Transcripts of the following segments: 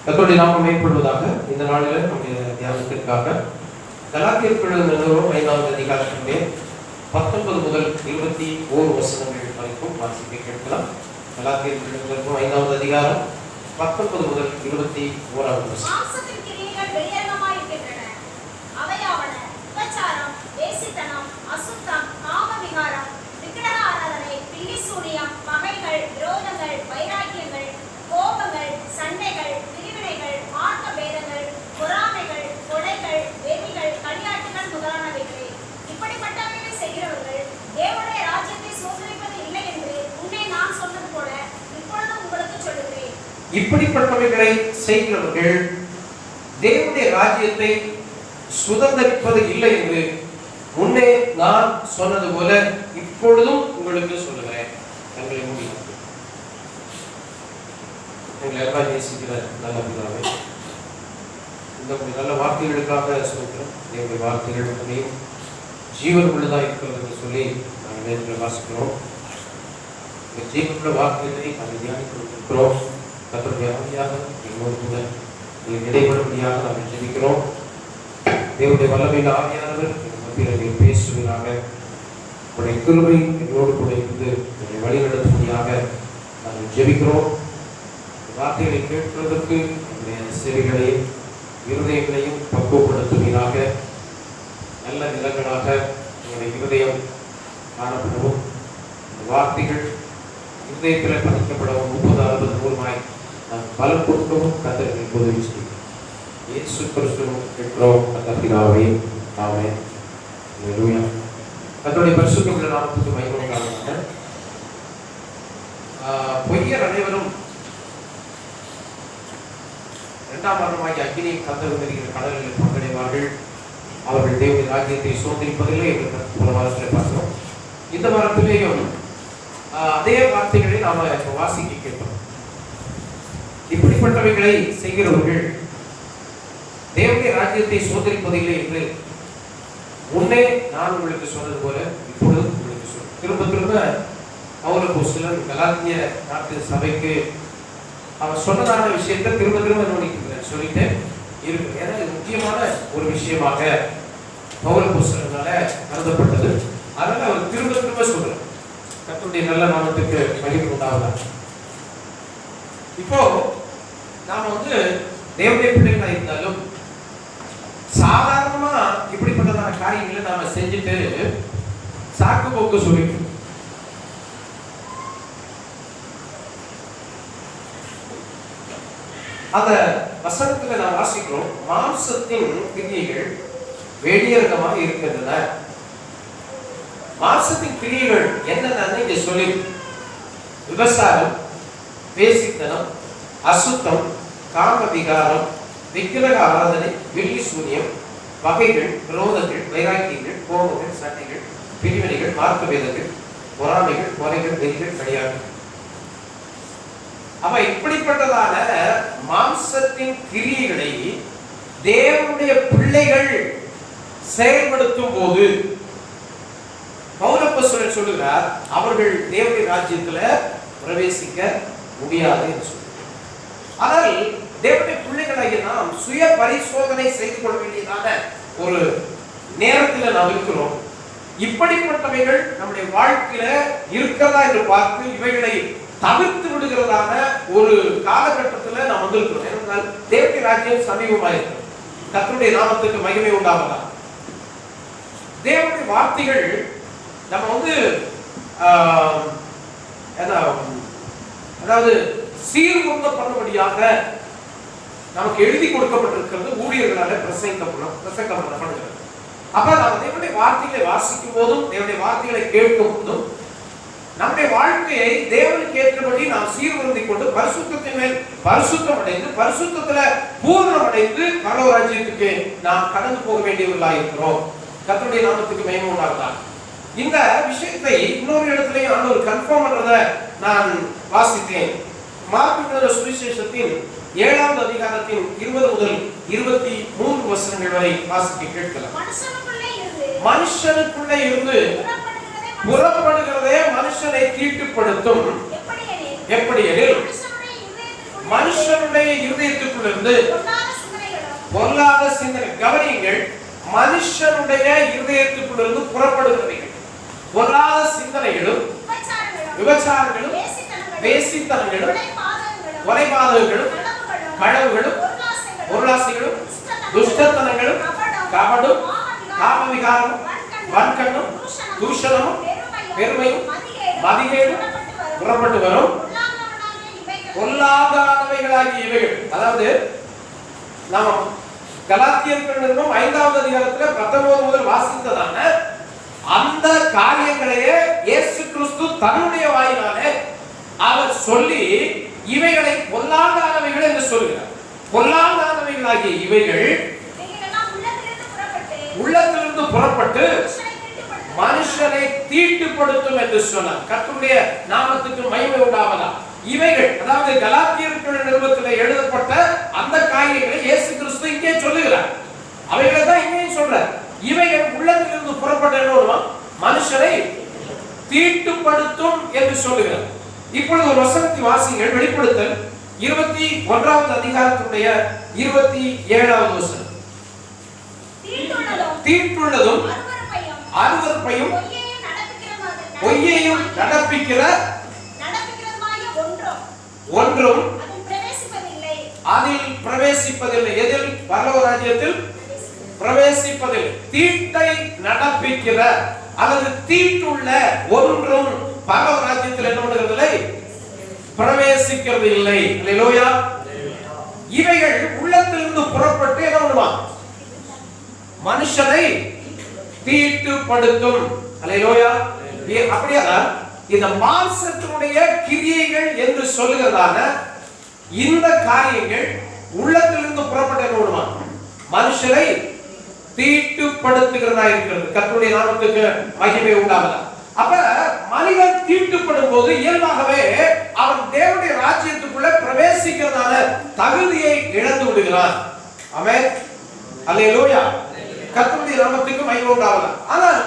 கர்த்தருடைய நாமம் மேம்படுவதாக. இந்த நாளில் நம்முடைய தியானத்திற்காக கலாத்தியருக்கு எழுதின நிருபம் 5வது அதிகாரத்திலே 19 முதல் 21 வசனங்கள் வரைக்கும் வாசிக்க கேட்கலாம். கலாத்தியருக்கு எழுதின நிருபம் 5வது அதிகாரம் 19 முதல் 21 வசனம். இப்படிப்பட்டவைகளை செய்கிறவர்கள் தேவனுடைய ராஜ்யத்தை சுதந்தரிப்பது இல்லை என்று முன்னே நான் சொன்னது போல இப்பொழுதும் உங்களுக்கு சொல்லுகிறேன். தங்களை முடியும் எங்களை எல்லாம் நேசிக்கிற நல்ல பிதாவே, இந்த நல்ல வார்த்தைகளுக்காக சொல்கிறோம். தேவனுடைய வார்த்தைகள் உண்மையும் ஜீவன் உள்ளதாக இருக்கிறது என்று சொல்லி நாங்கள் நேரத்தில் வாசிக்கிறோம். இந்த ஜீவனுள்ள வார்த்தைகளை நாங்கள் தியானிக்கிறோம். கர்த்தருடைய ஆவியாக எங்களோடு கூட இடைபடும்படியாக நாங்கள் ஜெபிக்கிறோம். தேவனுடைய வல்லமையில் ஆவியானவர் எங்கள் மத்தியில் பேசுவதாக, உடைய கிருபை எங்களோடு கூட இருந்து என்னை வழிநடத்தும்படியாக நாங்கள் ஜெபிக்கிறோம். வார்த்தைகளை கேட்கிறதற்கு என்னுடைய செவிகளையும் இருதயங்களையும் பக்குவப்படுத்துவீராக. நல்ல நிலங்களாக என்னுடைய இருதயம் காணப்படவும், வார்த்தைகள் இருதயத்தில் பதிக்கப்படவும் 30-60 நூறுமாய் நான் பலம் கொடுக்கவும் கர்த்தர் உதவி செய்யும். இயேசு கிறிஸ்துவின் கேட்கிறோம் கர்த்தர் பிதாவே, ஆமென். அல்லேலூயா. கர்த்தருடைய பரிசுத்தமுள்ள நாமத்துக்கு மகிமை உண்டாவதாக. பொய்யர் அனைவரும் இரண்டாம் மரணமாகிய அக்கினியை கர்த்தர் வருகிற கடலில் பங்கடைவார்கள். அவர்கள் தேவனுடைய ராஜ்யத்தை சுதந்திரிப்பதில்லை என்று போன வாரத்தில் பார்த்தோம். இந்த வாரத்திலேயும் அதே வார்த்தைகளை நாம வாசிக்க கேட்போம். இப்படிப்பட்டவைகளை செய்கிறவர்கள் தேவனுடைய ராஜ்யத்தை சுதந்திரிப்பதில்லை என்று முன்னே நான் உங்களுக்கு சொன்னது போல இப்பொழுது உங்களுக்கு சொல்றேன். திரும்ப திரும்ப அவருக்கு சிலர் கலாத்திய நாட்டு சபைக்கு அவர் சொன்னதான விஷயத்தை திரும்ப திரும்ப சொல்லிட்டு இருக்கு. ஏன்னா இது முக்கியமான ஒரு விஷயமாக பவுலப்போஸ்தலனால கருதப்பட்டது. அதனால அவர் திரும்ப திரும்ப சொல்றார். கர்த்தருடைய நல்ல நாமத்துக்கு மகிமை உண்டாவதாக. இப்போ நாம தேவனுடைய பிள்ளைகளா இருந்தாலும் சாதாரணமா இப்படிப்பட்டதான காரியங்களை நாம செஞ்சுட்டு சாக்கு போக்கு சொல்லிட்டு அந்த வசனத்துல நாம் வாசிக்கிறோம், மாம்சத்தின் கிரியைகள் வெளியரங்கமாக இருக்கின்றன. மாம்சத்தின் கிரியைகள் என்னென்னு இங்க சொல்லி, விபசாரம், வேசித்தனம், அசுத்தம், காம விகாரம், விக்கிரக ஆராதனை, வெள்ளி சூனியம், வகைகள், விரோதங்கள், வைராக்கியங்கள், கோபங்கள், சண்டைகள், பிரிவினைகள், மார்க்க வேதங்கள், பொறாமைகள், கொலைகள், வெறிகள், களியாட்டுகள். அப்ப இப்படிப்பட்டதான மாம்சத்தின் கிரியைகளை தேவனுடைய பிள்ளைகள் செயல்படுத்தும் போது பவுலப்போஸ்தலன் சொல்லுகிறார், அவர்கள் தேவனுடைய ராஜ்யத்துல பிரவேசிக்க முடியாது என்று சொல்றார். ஆனால் தேவனுடைய பிள்ளைகளாகிய நாம் சுய பரிசோதனை செய்து கொள்ள வேண்டியதான ஒரு நேரத்தில் நாம் இருக்கிறோம். இப்படிப்பட்டவைகள் நம்முடைய வாழ்க்கையில இருக்கிறதா என்று பார்த்து இவைகளை தவிர்த்து விடுகிறதான ஒரு காலகட்டத்தில் நாம் வந்திருக்கிறோம். ஏனென்றால் தேவனுடைய ராஜ்யம் சமீபமாயிருக்கிறது. கர்த்தருடைய நாமத்துக்கு மகிமை உண்டாவதா. தேவனுடைய வார்த்தைகள் நம்ம அதாவது சீர்குந்த பண்ணும்படியாக நமக்கு எழுதி கொடுக்கப்பட்டிருக்கிறது. ஊழியர்களால பிரசங்கப்படுகிறது. அப்ப நாம் தேவனுடைய வார்த்தைகளை வாசிக்கும் போதும் தேவனுடைய வார்த்தைகளை கேட்கும் போதும் நம்முடைய வாழ்க்கையை தேவனுக்கு ஏற்றபடி நாம் சீர்திருத்திக் கொண்டு பரிசுத்தத்தின் மேல் பரிசுத்தம் அடைந்து பரிசுத்தத்துல பூரணம் அடைந்து பரலோக ராஜ்யத்துக்கு நாம் கடந்து போக வேண்டியவர்களாக இருக்கிறோம். கர்த்தருடைய நாமத்துக்கு மகிமை உண்டாவதாக. இந்த விஷயத்தை இன்னொரு இடத்துலயும் ஆண்டவர் கன்ஃபார்ம் பண்றத நான் வாசித்தேன். மார்க்கு சுவிசேஷத்தின் 7வது அதிகாரத்தின் 20 முதல் 23 வசனங்கள் வரை வாசிக்க கேட்கலாம். மனுஷனுக்குள்ளே இருந்து புறப்படுகிறதே மனுஷனை தீட்டுப்படுத்தும். எப்படி எனில் மனுஷனுடைய இருதயத்துக்குள்ளிருந்து பொல்லாத சிந்தனை, கவனியுங்கள், மனுஷனுடைய இருதயத்துக்குள்ளிருந்து புறப்படுகிறவைகள் பொல்லாத சிந்தனைகளும், விபச்சாரங்களும், வேசித்தனங்களும், கொலைபாதகங்களும், களவுகளும், பொருளாசைகளும், துஷ்டத்தனங்களும், கபடும், காமவிகாரமும், வன்கண்ணும், தூஷணமும், பெருமையும், மதிகேடும் புறப்பட்டு வரும் பொல்லாதானவைகளாகிய இவைகள். அதாவது நாம் கலாத்தியர்கள் நிருபம் 5வது அதிகாரத்துல 19 முதல் வாசித்ததான அந்த காரியங்களையே இயேசு கிறிஸ்து தன்னுடைய வாயினாலே அவர் சொல்லி இவைகளை பொல்லாதானவைகள் என்று சொல்கிறார். பொல்லாதானவைகளாகிய இவைகள் உள்ளத்திலிருந்து புறப்பட்டு மனுஷனை தீட்டுப்படுத்தும் என்று சொன்னார். கர்த்தருடைய நாமத்துக்கு மகிமை உண்டாவதா. இவைகள், அதாவது கலாத்தியர்கள் நிருபத்தில் எழுதப்பட்ட அந்த காரியங்களை இயேசு கிறிஸ்து இங்கே சொல்லுகிறார். அவைகளை தான் இங்கேயும் சொல்றார். இவைகள் உள்ளத்திலிருந்து புறப்பட்ட மனுஷனை தீட்டுப்படுத்தும் என்று சொல்லுகிறார். இப்பொழுது ஒரு வசனத்தை வாசிங்கள். வெளிப்படுத்தல் 21வது அதிகாரத்துடைய 27வது வசனம். தீட்டுள்ளதும் அருவருப்பையும் பொய்யையும் நடப்பிக்கிற ஒன்றும் அதில் பிரவேசிப்பதில்லை. எதில்? பரலோக ராஜ்யத்தில் பிரவேசிப்பதில்லை. தீட்டை நடப்பிக்கிற அல்லது தீட்டுள்ள ஒன்றும் பரலோக ராஜ்யத்தில் என்ன பண்ணுகிறதில்லை? பிரவேசிக்கிறது இல்லை. அல்லேலூயா. இவைகள் உள்ளத்திலிருந்து புறப்பட்டு என்ன பண்ணுவான்? மனுஷனை தீட்டுப்படுத்தும். அல்லேலூயா. அப்படியானால் இந்த மாம்சத்தினுடைய கிரியைகள் என்று சொல்லுகிறதான இந்த காரியங்கள் உள்ளத்திலிருந்து புறப்பட்டு என்ன பண்ணுவான்? மனுஷனை தீட்டுப்படுத்துகிறதா இருக்கிறது. கர்த்தருடைய நாமத்துக்கு மகிமை உண்டாவதா. அப்ப மனிதன் தீட்டுப்படும் போது இயல்பாகவே அவன் தேவனுடைய ராஜ்யத்துக்குள்ள பிரவேசிக்கிறதான தகுதியை இழந்து விடுகிறான். ஆமென். அல்லேலூயா. கர்த்தருடைய நாமத்துக்கு மகிமை உண்டாவதா. ஆனால்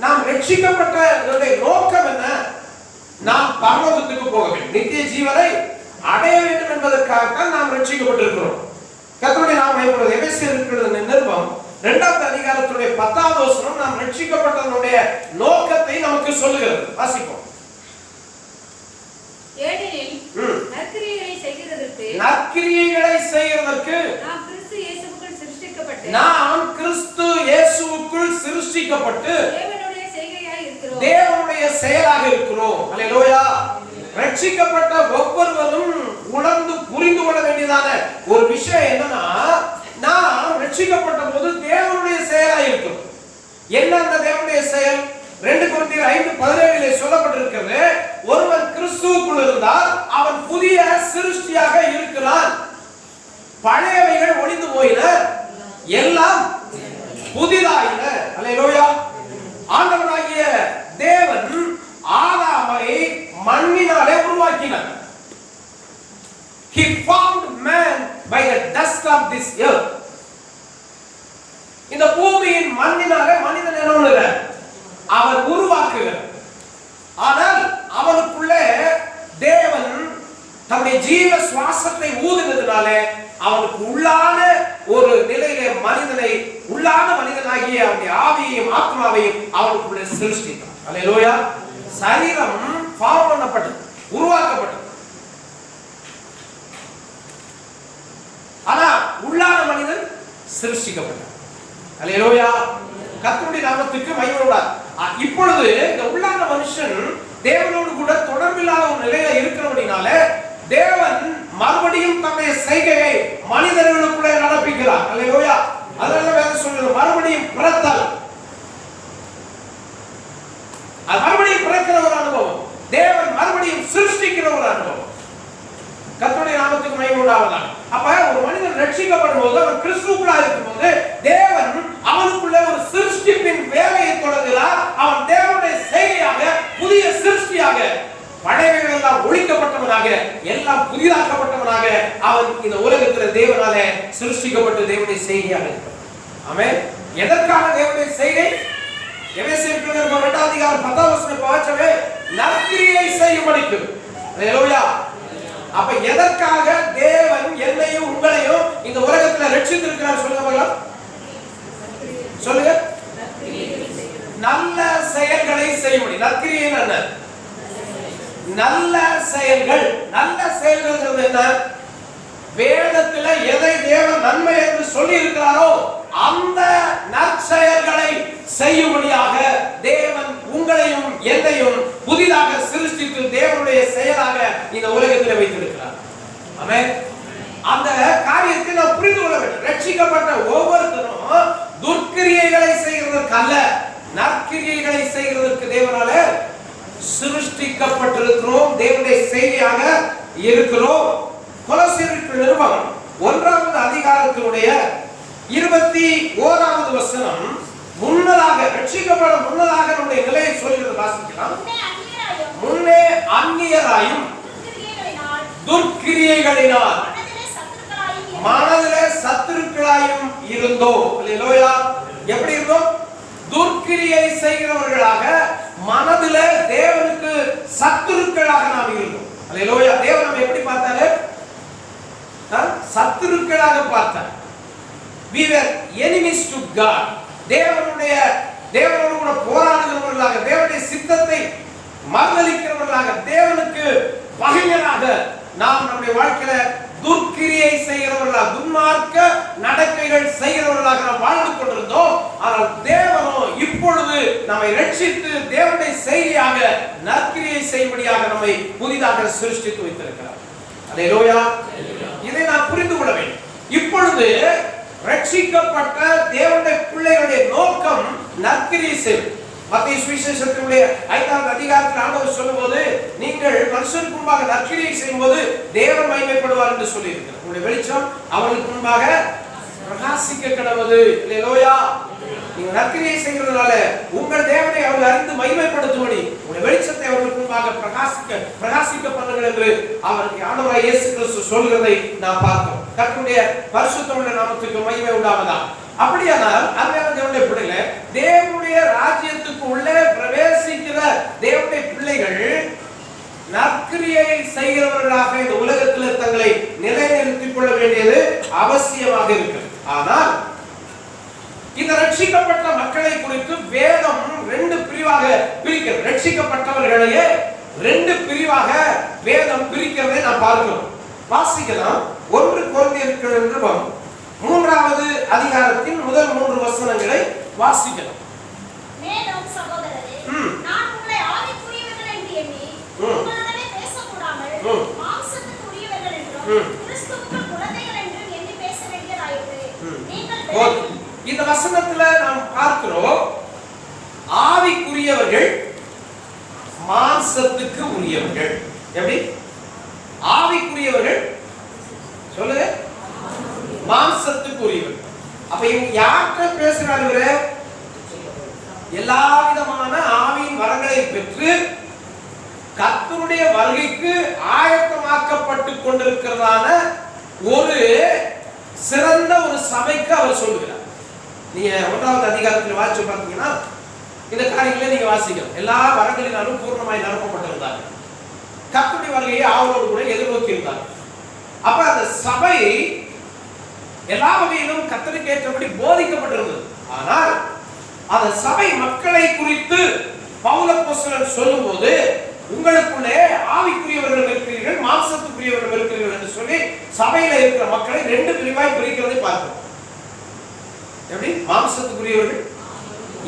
நாம் ரட்சிக்கப்பட்ட நோக்கம் என்ன? நாம் பரலோகத்துக்கு போக வேண்டும், நித்திய ஜீவனை அடைய வேண்டும் என்பதற்காக நாம் ரட்சிக்கப்பட்டிருக்கிறோம். கர்த்தருடைய நாமம் மகிமைப்படுவது. எபேசியர் நிருபம் 2வது அதிகாரத்துடைய 10வது வசனம் நாம் ரட்சிக்கப்பட்டதனுடைய நோக்கத்தை நமக்கு சொல்லுகிறது. வாசிப்போம். ஏனெனில் நற்கிரியைகளை செய்கிறதற்கு நாம் கிறிஸ்து இயேசுவுக்குள் சிருஷ்டிக்கப்பட்டு தேவனுடைய செயலாக இருக்கிறோம். அல்லேலூயா. ரட்சிக்கப்பட்ட ஒவ்வொருவரும் உணர்ந்து புரிந்து கொள்ள வேண்டியதான ஒரு விஷயம் என்னன்னா, நாம் ரட்சிக்கப்பட்ட போது தேவனுடைய செயலாக இருக்கும். என்ன அந்த தேவனுடைய செயல்? 2 கொரிந்தியர் 5:17 சொல்லப்பட்டிருக்கிறது. ஒருவன் கிறிஸ்துவுக்குள் இருந்தால் அவன் புதிய சிருஷ்டியாக இருக்கிறான். பழையவைகள் ஒழிந்து போயின, எல்லாம் புதிதாயின. அல்லேலூயா. ஆண்டவராகிய தேவன் ஆதாமை மண்ணினாலே உருவாக்கினார். He formed man by the dust of this earth. இந்த பூமியின் மண்ணினாலே மனிதன் என்ன பண்ணுகிறார்? அவர் உருவாக்குகிறார். ஆனால் அவனுக்குள்ளே தேவன் தம்முடைய ஜீவ சுவாசத்தை ஊதினதினாலே அவனுக்கு உள்ளான ஒரு நிலையிலே மனிதனை, உள்ளான மனிதனாகிய அவனுடைய ஆவியையும் ஆத்மாவையும் அவனுக்குள்ளே சிருஷ்டித்தார். அல்லேலூயா. சரீரம் ஃபார்ம் பண்ணப்பட்டது, உருவாக்கப்பட்டது. ஆனா உள்ளான மனிதன் சிருஷ்டிக்கப்பட்டார். அல்லேலூயா. கர்த்தருடைய நாமத்துக்கு மகிமை உண்டாவதாக. இப்பொழுது இந்த உள்ளான மனுஷன் தேவனோடு கூட தொடர்பில்லாத ஒரு நிலையில இருக்கிறபடினால தேவன் மறுபடியும் தம்முடைய செய்கையை மனிதர்களுக்குள்ளே நடப்பிக்கிறார். அல்லேலூயா. அதனால வேதம் சொல்லுது மறுபடியும் பிறத்தல். அது மறுபடியும் பிறக்கிற ஒரு அனுபவம், தேவன் மறுபடியும் சிருஷ்டிக்கிற ஒரு அனுபவம். கர்த்தருடைய நாமத்துக்கு மகிமை உண்டாவதாக. அப்ப ஒரு மனிதன் ரட்சிக்கப்படும் போது, அவன் கிறிஸ்துவுக்குள்ளா இருக்கும்போது தேவன் அவனுக்குள்ள ஒரு சிருஷ்டிப்பின் வேலையை தொடங்குகிறார். அவன் தேவனுடைய செய்கையாக புதிய சிருஷ்டியாக, பழையவைகள் எல்லாம் ஒழிக்கப்பட்டவனாக, எல்லாம் புதிதாக்கப்பட்டவனாக அவன் இந்த உலகத்தில் தேவனாலே சிருஷ்டிக்கப்பட்டு தேவனுடைய செய்கையாக இருக்கிறான். ஆமென். எதற்காக தேவனுடைய செய்கை? எபேசியர் 2வது அதிகாரம் 10வது வசனம் வாசிச்சவே நற்கிரியை செய்யும்படிக்கு. அல்லேலூயா. அப்ப எதற்காக தேவன் என்னையும் உங்களையும் இந்த உலகத்துல ரட்சித்திருக்கிறார் சொல்லுங்க பார்க்கலாம். சொல்லுங்க. நல்ல செயல்களை செய்ய முடியும். நற்கிரியை என்ன? நல்ல செயல்கள். நல்ல செயல்கள் என்ன? வேதத்துல எதை தேவன் நன்மை என்று சொல்லி இருக்கிறாரோ அந்த நற்செயல்களை செய்யும்படியாக தேவன் உங்களையும் என்னையும் புதிதாக சிருஷ்டித்து தேவனுடைய செயலாக இந்த உலகத்தில் வைத்திருக்கிறார். ஆமென். அந்த காரியத்தை நாம் புரிந்து கொள்ள வேண்டும். ரட்சிக்கப்பட்ட ஒவ்வொருத்தரும் துர்க்கிரியைகளை செய்கிறதற்கு அல்ல, நற்கிரியைகளை செய்கிறதற்கு தேவனால சிருஷ்டிக்கப்பட்டிருக்கிறோம். தேவனுடைய செய்தியாக இருக்கிறோம். கொலோசியருக்கு நிருபம் 1வது அதிகாரத்தினுடைய 21வது வசனம் முன்னதாக ரட்சிக்கப்பட முன்னதாக நம்முடைய நிலையை சொல்கிறது. வாசிக்கலாம். முன்னே அந்நியராயும் துர்க்கிரியைகளினால் மனதிலே சத்துருக்களாயும் இருந்தோம். அல்லேலூயா. எப்படி இருந்தோம்? துர்க்கிரியை செய்கிறவர்களாக, மனதிலே தேவனுக்கு சத்துருக்களாக நாம் இருந்தோம். அல்லேலூயா. தேவன் நம்ம எப்படி பார்த்தாரு? சத்துருக்களாக பார்த்தார். We were enemies to God. தேவனோடு கூட போராடுகிறவர்களாக, தேவனுடைய சித்தத்தை மறுதலிக்கிறவர்களாக, தேவனுக்கு பகைஞராக நாம் நம்முடைய வாழ்க்கையில துர்க்கிரியை செய்கிறவர்களாக, துன்மார்க்க நடக்கைகள் செய்கிறவர்களாக நாம் வாழ்ந்து கொண்டிருந்தோம். ஆனால் தேவனோ இப்பொழுது நம்மை ரட்சித்து தேவனுடைய செய்தியாக நற்கிரியை செய்யும்படியாக நம்மை புதிதாக சிருஷ்டித்து வைத்திருக்கிறார். அல்லேலூயா. இதை நாம் புரிந்து கொள்ள வேண்டும். இப்பொழுது ரட்சிக்கப்பட்ட தேவனுடைய பிள்ளைகளுடைய நோக்கம் நற்கிரியை செய்வது. மத்தேயு சுவிசேஷத்தினுடைய 5வது அதிகாரத்தில் ஆண்டவர் சொல்லும்போது, நீங்கள் மனுஷருக்கு முன்பாக நற்கிரியை செய்யும்போது தேவன் மகிமைப்படுவார் என்று சொல்லி இருக்கிறார். உங்களுடைய வெளிச்சம் அவர்களுக்கு முன்பாக பிரகாசிக்க கடவுது. அல்லேலூயா. நீங்க நற்கிரியை செய்கிறதுனால உங்கள் தேவனை அவர்கள் அறிந்து மகிமைப்படுத்தும்படி உங்களுடைய வெளிச்சத்தை அவர்களுக்கு முன்பாக பிரகாசிக்க பண்ணுங்கள் என்று அவருக்கு ஆண்டவராகிய இயேசு கிறிஸ்து சொல்கிறதை நாம் பார்க்கிறோம். கர்த்தருடைய பரிசுத்தமுள்ள நாமத்துக்கு மகிமை உண்டாவதாக. அப்படியானால் அருமையான தேவனுடைய பிள்ளைகளே, தேவனுடைய ராஜ்யத்துக்கு உள்ளே பிரவேசிக்கிற தேவனுடைய பிள்ளைகள் நற்கிரியை செய்கிறவர்களாக இந்த உலகத்தில் தங்களை நிலைநிறுத்திக் கொள்ள வேண்டியது அவசியமாக இருக்கிறது. ஆனால் இந்த ரட்சிக்கப்பட்ட மக்களை குறித்து வேதம் 2 பிரிவாக பிரிக்கிறது. ரட்சிக்கப்பட்டவர்களையே 2 பிரிவாக வேதம் பிரிக்கிறதை நாம் பார்க்கிறோம். வாசிக்கலாம். 1 கொரிந்தியர் நிருபம் 3வது அதிகாரத்தின் முதல் 3 வசனங்களை வாசிக்கலாம். மேலும் சகோதரரே, நான் உங்களை ஆவிக்குரியவர்கள் என்று எண்ணி உங்களுடனே பேசக்கூடாமல் மாம்சத்துக்கு உரியவர்கள் என்றும் கிறிஸ்துவுக்கு குழந்தைகள் என்றும் எண்ணி பேச வேண்டியதாயிற்று. நீங்கள் இந்த வசனத்துல நாம் பார்க்கிறோம், ஆவிக்குரியவர்கள் மாம்சத்துக்கு உரியவர்கள். எப்படி? ஆவிக்குரியவர்கள் சொல்லுங்க, மாம்சத்துக்கு உரியவர்கள். அப்ப இவங்க யார்கிட்ட பேசுறாங்க? எல்லா விதமான ஆவியின் வரங்களை பெற்று கர்த்தருடைய வருகைக்கு ஆயத்தமாக்கப்பட்டு கொண்டிருக்கிறதான ஒரு சிறந்த ஒரு சபைக்கு அவர் சொல்லுகிறார். நீங்க 1வது அதிகாரத்தில் வாசிச்சு பார்த்தீங்கன்னா இந்த காரியங்களை நீங்க வாசிக்கலாம். எல்லா வரங்களினாலும் பூர்ணமாய் நிரப்பப்பட்டிருந்தாங்க. கர்த்தருடைய வருகையை ஆவலோடு கூட எதிர்நோக்கி இருந்தாங்க. அப்ப அந்த சபை எல்லா வகையிலும் கர்த்தருக்கு ஏற்றபடி போதிக்கப்பட்டிருந்தது. ஆனால் அந்த சபை மக்களை குறித்து பவுல் அப்போஸ்தலன் சொல்லும்போது, உங்களுக்குள்ளே ஆவிக்குரியவர்கள் இருக்கிறீர்கள், மாம்சத்துக்குரியவர்கள் இருக்கிறீர்கள் என்று சொல்லி சபையில இருக்கிற மக்களை 2 பிரிவாய் பிரிக்கிறதை பார்க்கிறோம். எப்படி? மாம்சத்துக்குரியவர்கள்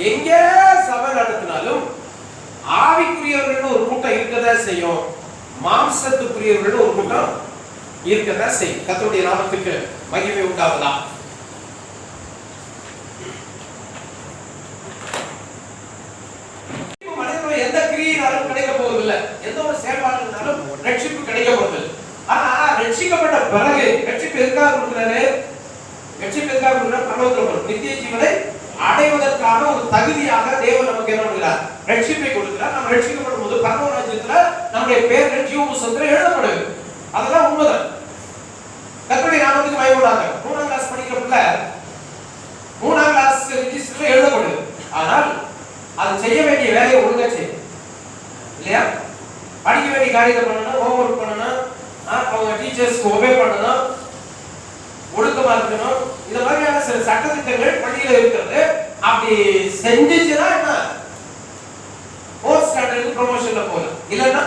எங்க சபை நடத்தினாலும் ஆவிக்குரியவர்கள் ஒரு கூட்டம் இருக்கதான் செய்யும், மாம்சத்துக்குரியவர்கள் ஒரு கூட்டம் இருக்கதான் செய்யும். கர்த்தருடைய நாமத்துக்கு மகிமை உண்டாவதா. மனிதனுடைய எந்த கிரியையினாலும் கிடைக்க போவதில்லை, எந்த ஒரு செயல்பாடுனாலும் ரட்சிப்பு கிடைக்க போவதில்லை. ஆனா ரட்சிக்கப்பட்ட பிறகு ரட்சிப்பு எதுக்காக கொடுக்கிறாரு? ரட்சிப்பு எதுக்காக கொடுக்கிறார்? பரலோகத்தில் நித்திய ஜீவனை அடைவதற்கான ஒரு தகுதியாக தேவன் நமக்கு என்ன பண்ணுகிறார்? ரட்சிப்பை கொடுக்கிறார். நாம் ரட்சிக்கப்படும் போது பரலோக ராஜ்யத்துல நம்முடைய பேர்கள் ஜீவ புத்தகத்தில் எழுதப்படுது. அதெல்லாம் உண்மைதான். கர்த்தருடைய நாமத்துக்கு மகிமை உண்டாக 3ஆம் கிளாஸ் படிக்கிற பிள்ளை 3ஆம் கிளாஸ் ரெஜிஸ்டர்ல எழுதப்படுது. ஆனால் அது செய்ய வேண்டிய வேலையை ஒழுங்கா செய்யும் இல்லையா? படிக்க வேண்டிய காரியத்தை பண்ணணும், ஹோம்ஒர்க் பண்ணணும், அவங்க பரிசுத்தமா இருக்கணும். இந்த மாதிரியான சில சட்டதிட்டங்கள் பள்ளியில இருக்கிறது. அப்படி செஞ்சுச்சுன்னா என்ன, போஸ்ட் ஸ்டாண்டர்டுக்கு ப்ரமோஷன்ல போகலாம், இல்லைன்னா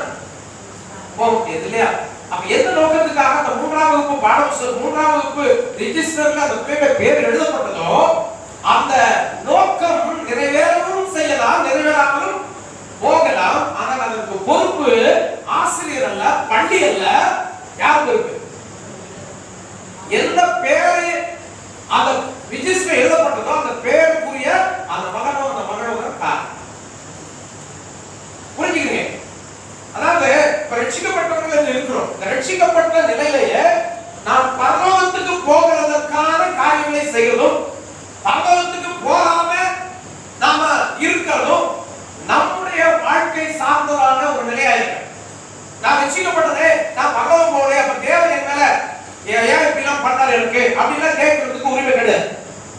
போக முடியாது இல்லையா? அப்ப எந்த நோக்கத்துக்காக அந்த 3ஆம் வகுப்பு பாடப்புத்தகம் 3ஆம் வகுப்பு ரெஜிஸ்டர்ல அந்த பேர் எழுதப்பட்டதோ அந்த நோக்கம் நிறைவேறவும் செய்யலாம், நிறைவேறாமலும் போகலாம். ஆனால் அதற்கு பொறுப்பு ஆசிரியர் அல்ல, பள்ளி அல்ல. யார் பொறுப்பு? எந்த பேரு அந்த ரிஜிஸ்டர் எழுதப்பட்டதோ அந்த பேருக்குரிய அந்த மகனோ அந்த மகளோ தான். புரிஞ்சுக்கிறீங்க? அதாவது ரட்சிக்கப்பட்டவர்கள் இருக்கிறோம். இந்த ரட்சிக்கப்பட்ட நிலையிலேயே நாம் பரலோகத்துக்கு போகிறதற்கான காரியங்களை செய்யறதும் பரலோகத்துக்கு போகாம நாம இருக்கிறதும் நம்முடைய வாழ்க்கை சார்ந்ததான ஒரு நிலையா இருக்கு. நான் ரட்சிக்கப்பட்டதே, நான் பரலோகம் போகல, அப்ப தேவன் என் மேல ஏன் இப்படிலாம் பண்ணாரு எனக்கு அப்படிலாம் கேட்கறதுக்கு உரிமை கிடையாது.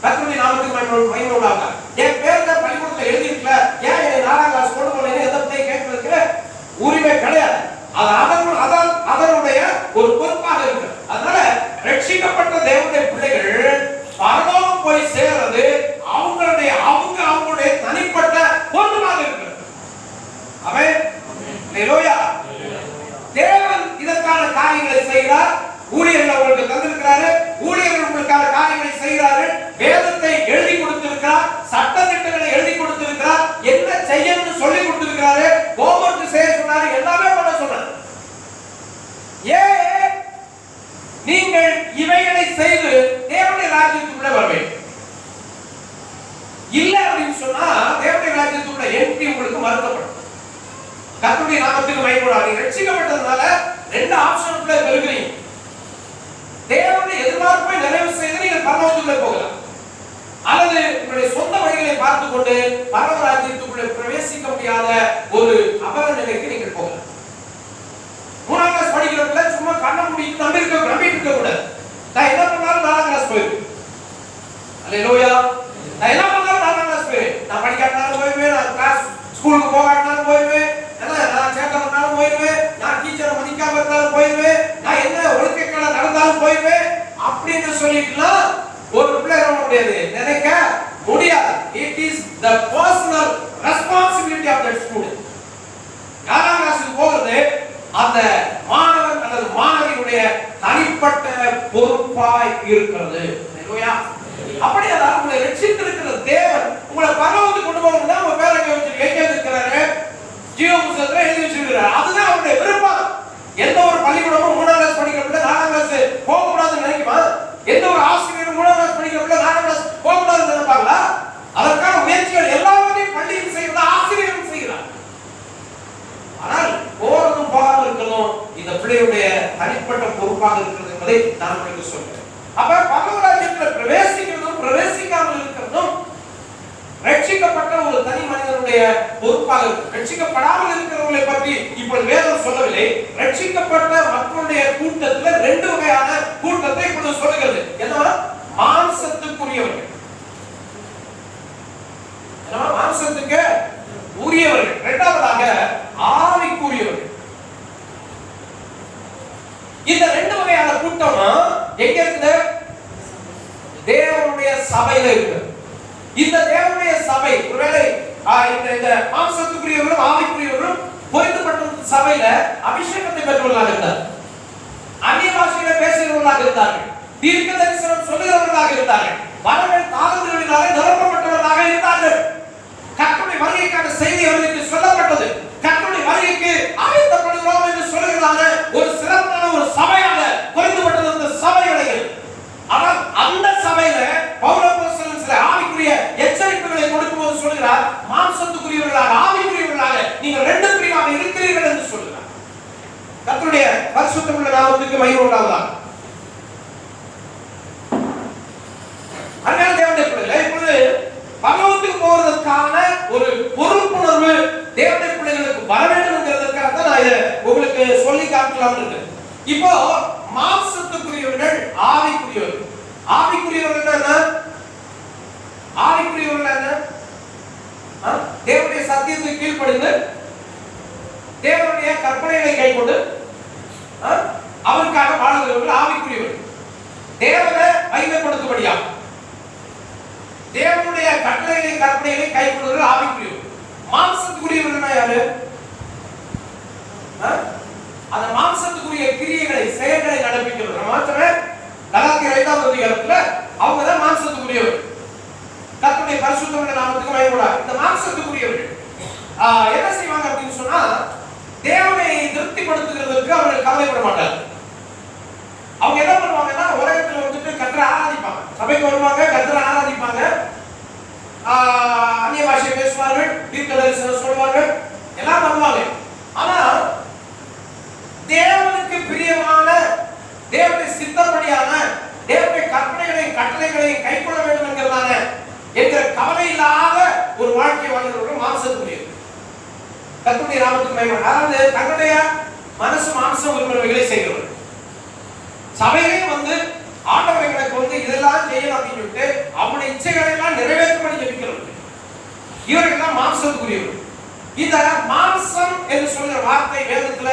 கர்த்தருடைய நாமத்துக்கு மகிமை உண்டாக. என் பேர் தான் பள்ளிக்கூடத்துல எழுதிருக்கல, ஏன் என்னை 4ஆம் கிளாஸ் கொண்டு போனீங்க எதை பத்தி கேட்கறதுக்கு உரிமை கிடையாது. அதனுடைய ஒரு பொறுப்பாக இருக்கு. அதனால ரட்சிக்கப்பட்ட தேவனுடைய பிள்ளைகள் பரலோகம் போய் சேர்றது அவங்களுடைய தனிப்பட்ட பொறுப்பாக இருக்கு. ஆமென். ஹalleluya. தேவன் இதற்கான காரியங்களை செய்கிறார். ஊழியர்கள் உங்களுக்கு தந்திருக்கிறாரு. ஊழியர்கள் உங்களுக்கான காரியங்களை செய்கிறார்கள். வேதத்தை எழுதி கொடுத்திருக்கிறார், சட்ட திட்டங்களை எழுதி கொடுத்திருக்கிறார், என்ன செய்யணும்னு சொல்லி கொடுத்திருக்கிறாரு, ஹோம்வொர்க் செய்ய சொன்னாரு, எல்லாமே பண்ண சொன்னார். ஏன் நீங்கள் இவைகளை செய்து தேவனுடைய ராஜ்யத்துக்குள்ள வர வேண்டும்? இல்ல அப்படின்னு சொன்னா தேவனுடைய ராஜ்யத்துக்குள்ள என்ட்ரி உங்களுக்கு மறுக்கப்படும். கர்த்தருடைய நாமத்துக்கு மகிமை உண்டாக. ரட்சிக்கப்பட்டதனால ரெண்டு ஆப்ஷனுக்குள்ள இருக்கிறீங்க. தேவனுடைய எதிர்பார்ப்பை நிறைவு செய்து நீங்கள் பரலோகத்துக்குள்ள போகலாம், அல்லது உங்களுடைய சொந்த வழிகளை பார்த்து கொண்டு பரலோக ராஜ்யத்துக்குள்ள பிரவேசிக்க முடியாத ஒரு அபர நிலைக்கு நீங்கள் போகலாம். 3ஆம் கிளாஸ் படிக்கிறப்ப சும்மா கண்ண மூடிட்டு நம்பிட்டு இருக்க கூடாது. நான் என்ன பண்ணாலும் 4ஆம் கிளாஸ் போயிருவேன். அல்லேலூயா. நான் என்ன பண்ணாலும் 4ஆம் கிளாஸ் போயிருவேன். நான் படிக்காட்டாலும் போயிருவேன், நான் கிளாஸ் ஸ்கூலுக்கு போகாட்டாலும் போயிருவேன், நான் சேட்டை பண்ணாலும் போயிருவேன், நான் டீச்சரை மதிக்காம இருந்தாலும் போயிருவேன், நான் என்ன ஒழுக்கக்கேடா நடந்தாலும் போயிருவேன் அப்படின்னு சொல்லிட்டுலாம் ஒரு பிள்ளை என்ன முடியாது, நினைக்க முடியாது. It is the personal responsibility of that student. 4ஆம் கிளாஸுக்கு போகிறது அந்த மாணவன் அல்லது மாணவியுடைய தனிப்பட்ட பொறுப்பாய் இருக்கிறது. ஹalleluya. அப்படியே தான் உங்களை ரட்சித்திருக்கிற தேவன் உங்களை பரலோகத்துக்கு கொண்டு போகணும்னா உங்க பேரை எங்க இருக்கிறாரு, ஜீவ புத்தகத்துல எழுதி வச்சிருக்கிறார். அதுதான் அவருடைய விருப்பம். எந்த ஒரு பள்ளிக்கூடமும் 3ஆம் கிளாஸ் படிக்கிற பிள்ளை 4ஆம் கிளாஸ் போக கூடாதுன்னு நினைக்குமா? எந்த ஒரு ஆசிரியரும் 3ஆம் கிளாஸ் படிக்கிற பிள்ளை 4ஆம் கிளாஸ் போக கூடாதுன்னு நினைப்பாங்களா? அதற்கான முயற்சிகள் எல்லாவற்றையும் பள்ளியில் செய்யறது ஆசிரியரும் செய்கிறார். ஆனால் போறதும் போகாமல் இருக்கிறதும் இந்த பிள்ளையுடைய தனிப்பட்ட பொறுப்பாக இருக்கிறது என்பதை நான் உங்களுக்கு சொல்றேன். அப்ப பரலோக ராஜ்யத்தில் பிரவேசிக்கிறதும் பிரவேசிக்காமல் இருக்கிறதும் ரட்சிக்கப்பட்ட ஒரு தனி மனிதனுடைய பொறுப்பாக இருக்கு. ரட்சிக்கப்படாமல் இருக்கிறவர்களை பற்றி இப்பொழுது வேதம் சொல்லவில்லை. ரட்சிக்கப்பட்ட மக்களுடைய கூட்டத்தில் 2 வகையான கூட்டத்தை இப்பொழுது சொல்லுகிறது. என்னவா? மாம்சத்துக்குரியவர்கள், மாம்சத்துக்கு உரியவர்கள். இரண்டாவதாக ஆவிக்குரியவர்கள். இந்த 2 வகையான கூட்டம் எங்க இருக்குது? தேவனுடைய சபையில இருக்கு. இந்த தேவனுடைய சபை ஒருவேளை இந்த மாம்சத்துக்குரியவர்களும் ஆவிக்குரியவர்களும் பொருத்தப்பட்ட சபையில அபிஷேகத்தை பெற்றவர்களாக இருந்தார், அந்நிய பாஷையில பேசுகிறவர்களாக இருந்தார்கள், தீர்க்க தரிசனம் சொல்லுகிறவர்களாக இருந்தார்கள், வரங்கள் தாளங்களினாலே நிரப்பப்பட்டவர்களாக இருந்தார்கள். கர்த்தருடைய வருகைக்கான செய்தி அவர்களுக்கு சொல்லப்பட்டது. கர்த்தருடைய வருகைக்கு ஆயத்தப்படுகிறோம் என்று சொல்லுகிறாங்க. ஒரு சிறப்பான ஒரு சபையாக பொருத்தப்பட்டது அந்த சபைகள். ஆனால் அந்த சபையில பவுல் அப்போஸ்தலன் சில ஆவிக்குரிய எச்சரிப்புகளை கொடுக்கும்போது சொல்கிறார், மாம்சத்துக்குரியவர்களாக ஆவிக்குரியவர்களாக நீங்கள் 2 பிரிவாக இருக்கிறீர்கள் என்று சொல்கிறார். கர்த்தருடைய பரிசுத்தமுள்ள நாமத்துக்கு மகிமை உண்டாவதாக. அன்பான தேவனுடைய பிள்ளைகளே, இப்பொழுது பரலோகத்துக்கு போவதற்கான ஒரு பொறுப்புணர்வு தேவனுடைய பிள்ளைகளுக்கு வர வேண்டும் என்கிறதற்காக தான் நான் இதை உங்களுக்கு சொல்லி காட்டலாம் இருக்கேன். இப்போ மாம்சத்துக்குரியவர்கள் ஆவிக்குரியவர்கள். ஆவிக்குரியவர்கள் என்ன? ஆவிக்குரியவர்கள் என்ன? தேவனுடைய சத்தியத்துக்கு கீழ்ப்படிந்து தேவனுடைய கற்பனைகளை கைக்கொண்டு அவருக்காக வாழுகிறவர்கள் ஆவிக்குரியவர்கள். தேவனை மகிமை கீழ்ப்படும்படியாக. தேவனுடைய கட்டளைகளை கற்பனைகளை கைக்கொள்வது ஆவிக்குரியவர். மாம்சத்துக்குரியவர்கள் யாரு? அந்த மாம்சத்துக்குரிய கிரியைகளை செயல்களை நடப்பிக்கிறவர் மாத்திரமே. கலாத்தியர் 5ஆம் அதிகாரத்துல அவங்க தான் மாம்சத்துக்குரியவர். கர்த்தருடைய பரிசுத்தமுள்ள நாமத்துக்கு மகிமை. இந்த மாம்சத்துக்குரியவர்கள் என்ன செய்வாங்க அப்படின்னு சொன்னா, தேவனை திருப்திப்படுத்துகிறதுக்கு அவர்கள் கவலைப்பட மாட்டார்கள். அவங்க என்ன பண்ணுவாங்கன்னா, உலகத்துல வந்துட்டு கர்த்தரை ஆராதிப்பாங்க, சபைக்கு வருவாங்க, கர்த்தரை ஆராதிப்பாங்க, அந்நிய பாஷை பேசுவார்கள், தீர்க்கதரிசனம் சொல்வார்கள், எல்லாம் பண்ணுவாங்க. ஆனா தேவனுக்கு பிரியமான, தேவனுடைய சித்தப்படியான, தேவனுடைய கற்பனைகளையும் கட்டளைகளையும் கைக்கொள்ள வேண்டும் என்கிறதான என்ற கவலை இல்லாத ஒரு வாழ்க்கை வாழ்கிறவர்கள் மாம்சத்துக்குரியவர். கர்த்தருடைய நாமத்துக்கு மகிமை. அதாவது தன்னுடைய மனசு மாம்சம் விரும்புகிறவைகளை செய்கிறவர்கள். சபையிலே வந்து ஆண்டவர் எனக்கு வந்து இதெல்லாம் செய்யணும் அப்படின்னு சொல்லிட்டு அவனுடைய இச்சைகளை எல்லாம் நிறைவேற்றும்படி ஜெபிக்கிறவர்கள். இவர்கள் தான் மாம்சத்துக்குரியவர்கள். இந்த மாம்சம் என்று சொல்கிற வார்த்தை வேதத்துல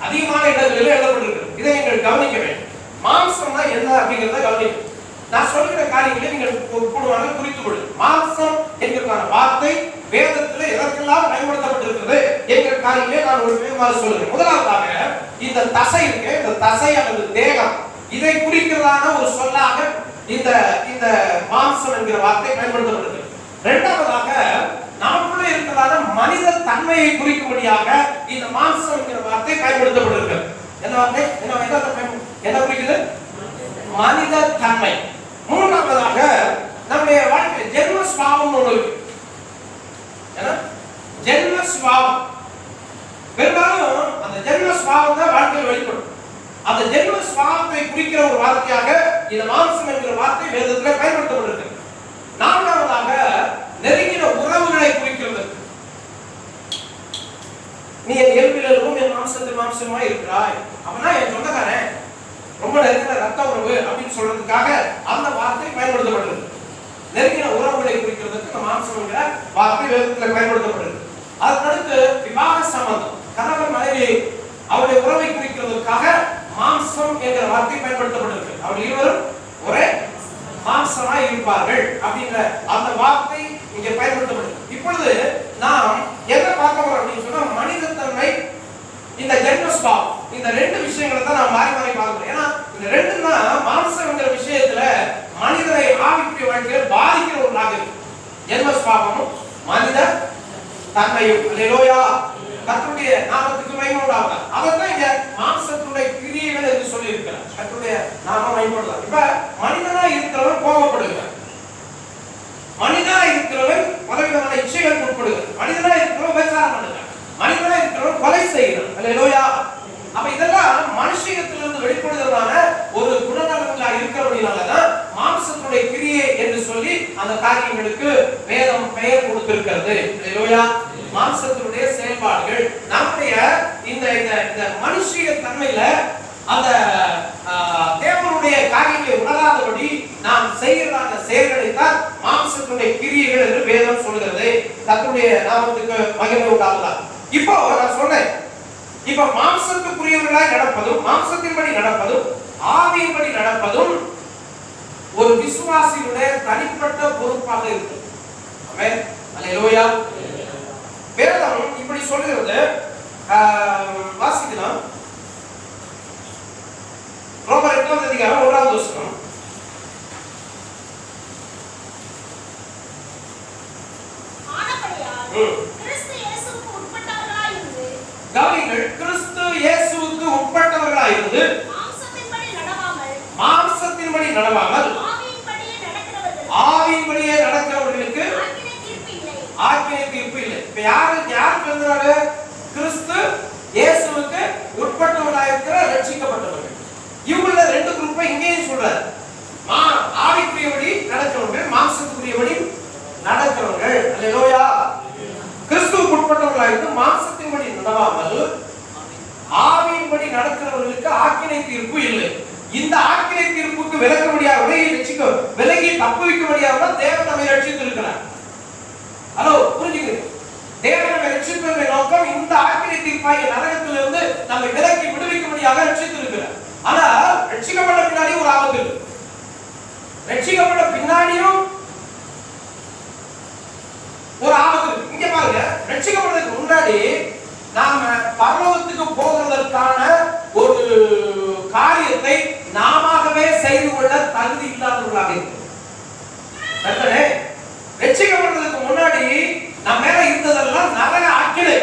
அதிகமான இடங்களில் எழுதப்பட்டிருக்கிறது. இதை நீங்கள் கவனிக்க வேண்டும். மாம்சம்னா என்ன அப்படிங்கிறத கவனிக்க. நான் சொல்கிற காரியங்களை நீங்கள் ஒப்புடுவாங்க, குறித்துக் கொள்ளுங்கள். மாம்சம் என்கிற வார்த்தை வேதத்தில் எதற்கெல்லாம் பயன்படுத்தப்பட்டிருக்கிறது என்கிற காரியங்களை நான் ஒரு விதமாக சொல்கிறேன். முதலாவதாக இந்த தசை இருக்கு, இந்த தசை அல்லது தேகம், இதை குறிக்கிறதான ஒரு சொல்லாக இந்த இந்த மாம்சம் என்கிற வார்த்தை பயன்படுத்தப்பட்டிருக்கு. இரண்டாவதாக நமக்குள்ள இருக்கிறதான மனித தன்மையை குறிக்கும்படியாக இந்த மாம்சம் என்கிற வார்த்தை பயன்படுத்தப்பட்டிருக்கு. என்ன வார்த்தை? என்ன குறிக்குது? மனித தன்மை. மூன்றாவதாக நம்முடைய வாழ்க்கை ஜென்ம சுபாவம் ஒன்று இருக்கு. ஜென்ம சுபாவம் பெரும்பாலும் அந்த ஜென்ம சுபாவம் தான் வாழ்க்கையில் வெளிப்படும். அந்த ஜென்ம சுபாவத்தை குறிக்கிற ஒரு வார்த்தையாக இந்த மாம்சம் என்கிற வார்த்தை வேதத்தில் பயன்படுத்தப்பட்டிருக்கு. நான்காவதாக நெருங்கின உறவுகளை குறிக்கிறது. நீ என் இயல்பிலும் என் மாம்சத்தில் மாம்சமா இருக்கிறாய், அப்படின்னா என் சொந்தக்காரன், ரொம்ப நெருங்கின ரத்த உறவு அப்படின்னு சொல்றதுக்காக அந்த வார்த்தை பயன்படுத்தப்பட்டிருக்கு. நெருங்கின உறவுகளை குறிக்கிறதுக்கு இந்த மாம்சம் என்கிற வார்த்தை வேதத்தில் பயன்படுத்தப்பட்டிருக்கு. அதற்கடுத்து விவாக சம்பந்தம், கணவன் மனைவி அவருடைய உறவை குறிக்கிறதுக்காக மாம்சம் என்கிற வார்த்தை பயன்படுத்தப்பட்டிருக்கு. அவர்கள் இருவரும் ஒரே மாம்சமாய் இருப்பார்கள் அப்படின்ற அந்த வார்த்தை இங்கே பயன்படுத்தப்பட்டிருக்கு. இப்பொழுது நாம் என்ன பார்க்க போறோம் அப்படின்னு சொன்னா, மனிதத்தன்மை, இந்த ஜென்மஸ்பாவம், இந்த ரெண்டு விஷயங்களை தான் நாம் மாறி மாறி பார்க்கிறோம். ஏன்னா இந்த ரெண்டு தான் மாம்சம்ங்கிற விஷயத்துல மனிதனை ஆவிக்குரிய வாழ்க்கையில பாதிக்கிற ஒன்றாக இருக்கு. ஜென்மஸ்பாவமும் மனித தன்மையும். அல்லேலூயா, கர்த்தருடைய நாமத்துக்கு மகிமை உண்டாவதாக. அதைத்தான் இங்க மாம்சத்துடைய கிரியைகள் என்று சொல்லி இருக்கிறார். கர்த்தருடைய நாமம் மகிமைப்படலாம். இப்ப மனிதனா இருக்கிறவன் கோபப்படுகிறார், மனிதனா இருக்கிறவன் பலவிதமான இச்சைகளுக்கு உட்படுகிறார், மனிதனா இருக்கிறவன் விபச்சாரம் பண்ணுகிறார், மனிதனா இருக்கிறவன் கொலை செய்கிறார். அல்லேலூயா. அப்ப இதெல்லாம் மனுஷியத்திலிருந்து வெளிப்படுகிறதான ஒரு குணநலங்களா இருக்கிறபடினாலதான் மாம்சத்துடைய கிரியை என்று சொல்லி அந்த காரியங்களுக்கு வேதம் பெயர் கொடுத்திருக்கிறது. அல்லேலூயா. மாம்சத்தினுடைய செயல்பாடுகள் நம்முடைய இந்த இந்த மனுஷிய தன்மையில அந்த தேவனுடைய காரியங்களை உணராதபடி நாம் செய்கிறதான செயல்களை தான் மாம்சத்துடைய கிரியைகள் என்று வேதம் சொல்கிறது. கர்த்தருடைய நாமத்துக்கு மகிமை உண்டாவதாக. இப்போ நான் சொன்னேன், இப்ப மாம்சத்துக்குரியவர்களாய் நடப்பதும் மாம்சத்தின்படி நடப்பதும் ஆவியின்படி நடப்பதும் ஒரு விசுவாசியுடைய தனிப்பட்ட பொறுப்பாக இருக்கு. ஆமென். அல்லேலூயா. வேதம் இப்படி சொல்கிறது. வாசிக்கலாம். ரோமர் 8ஆம் அதிகாரம் 1ஆவது வசனம். ஆனபடியால் கிறிஸ்து இயேசுவுக்கு உட்பட்டவர்களாய் இருந்து, கவனிங்கள், கிறிஸ்து இயேசுவுக்கு உட்பட்டவர்களாய் இருந்து மாம்சத்தின்படி நடவாமல் ஆவியின்படியே நடக்கிறவர்களுக்கு ஆக்கினை தீர்ப்பு இல்லை. இப்ப யாருக்கு எழுதுறாரு? கிறிஸ்து இயேசுவுக்கு உட்பட்டவர்களாய் இருக்கிற ரட்சிக்கப்பட்டவர்கள். இவங்கள ரெண்டு குரூப்பை இங்கேயும் சொல்றாரு. ஆவிக்குரியபடி நடக்கிறவர்கள், மாம்சத்துக்குரியபடி நடக்கிறவர்கள். அல்லேலூயா. கிறிஸ்துவுக்கு உட்பட்டவர்களாய் இருந்து மாம்சத்தின்படி நடவாமல் ஆவியின்படி நடக்கிறவர்களுக்கு ஆக்கினை தீர்ப்பு இல்லை. இந்த ஆக்கினை தீர்ப்புக்கு விலக்கும்படியாக விலகி தப்புவிக்கும்படியாக தேவன் நம்மை ரட்சித்திருக்கிறார். ஹலோ, புரிஞ்சுக்கிறீங்க? தேவன் நம்மை ரட்சிப்பதற்கான நோக்கம் இந்த ஆக்கினை தீர்ப்பாகிய நரகத்திலிருந்து நம்மை விலக்கி விடுவிக்கும்படியாக ரட்சித்திருக்கிறார். ஆனால் ரட்சிக்கப்பட்ட பின்னாடி ஒரு ஆபத்து இருக்கு. ரட்சிக்கப்பட்ட செய்து கொள்ள தகுதி இல்லாதவர்களாக இருக்கிறோம். சரிதானே? ரட்சிக்கப்படுறதுக்கு முன்னாடி நம்ம மேல இருந்ததெல்லாம் நரக ஆக்கிடு.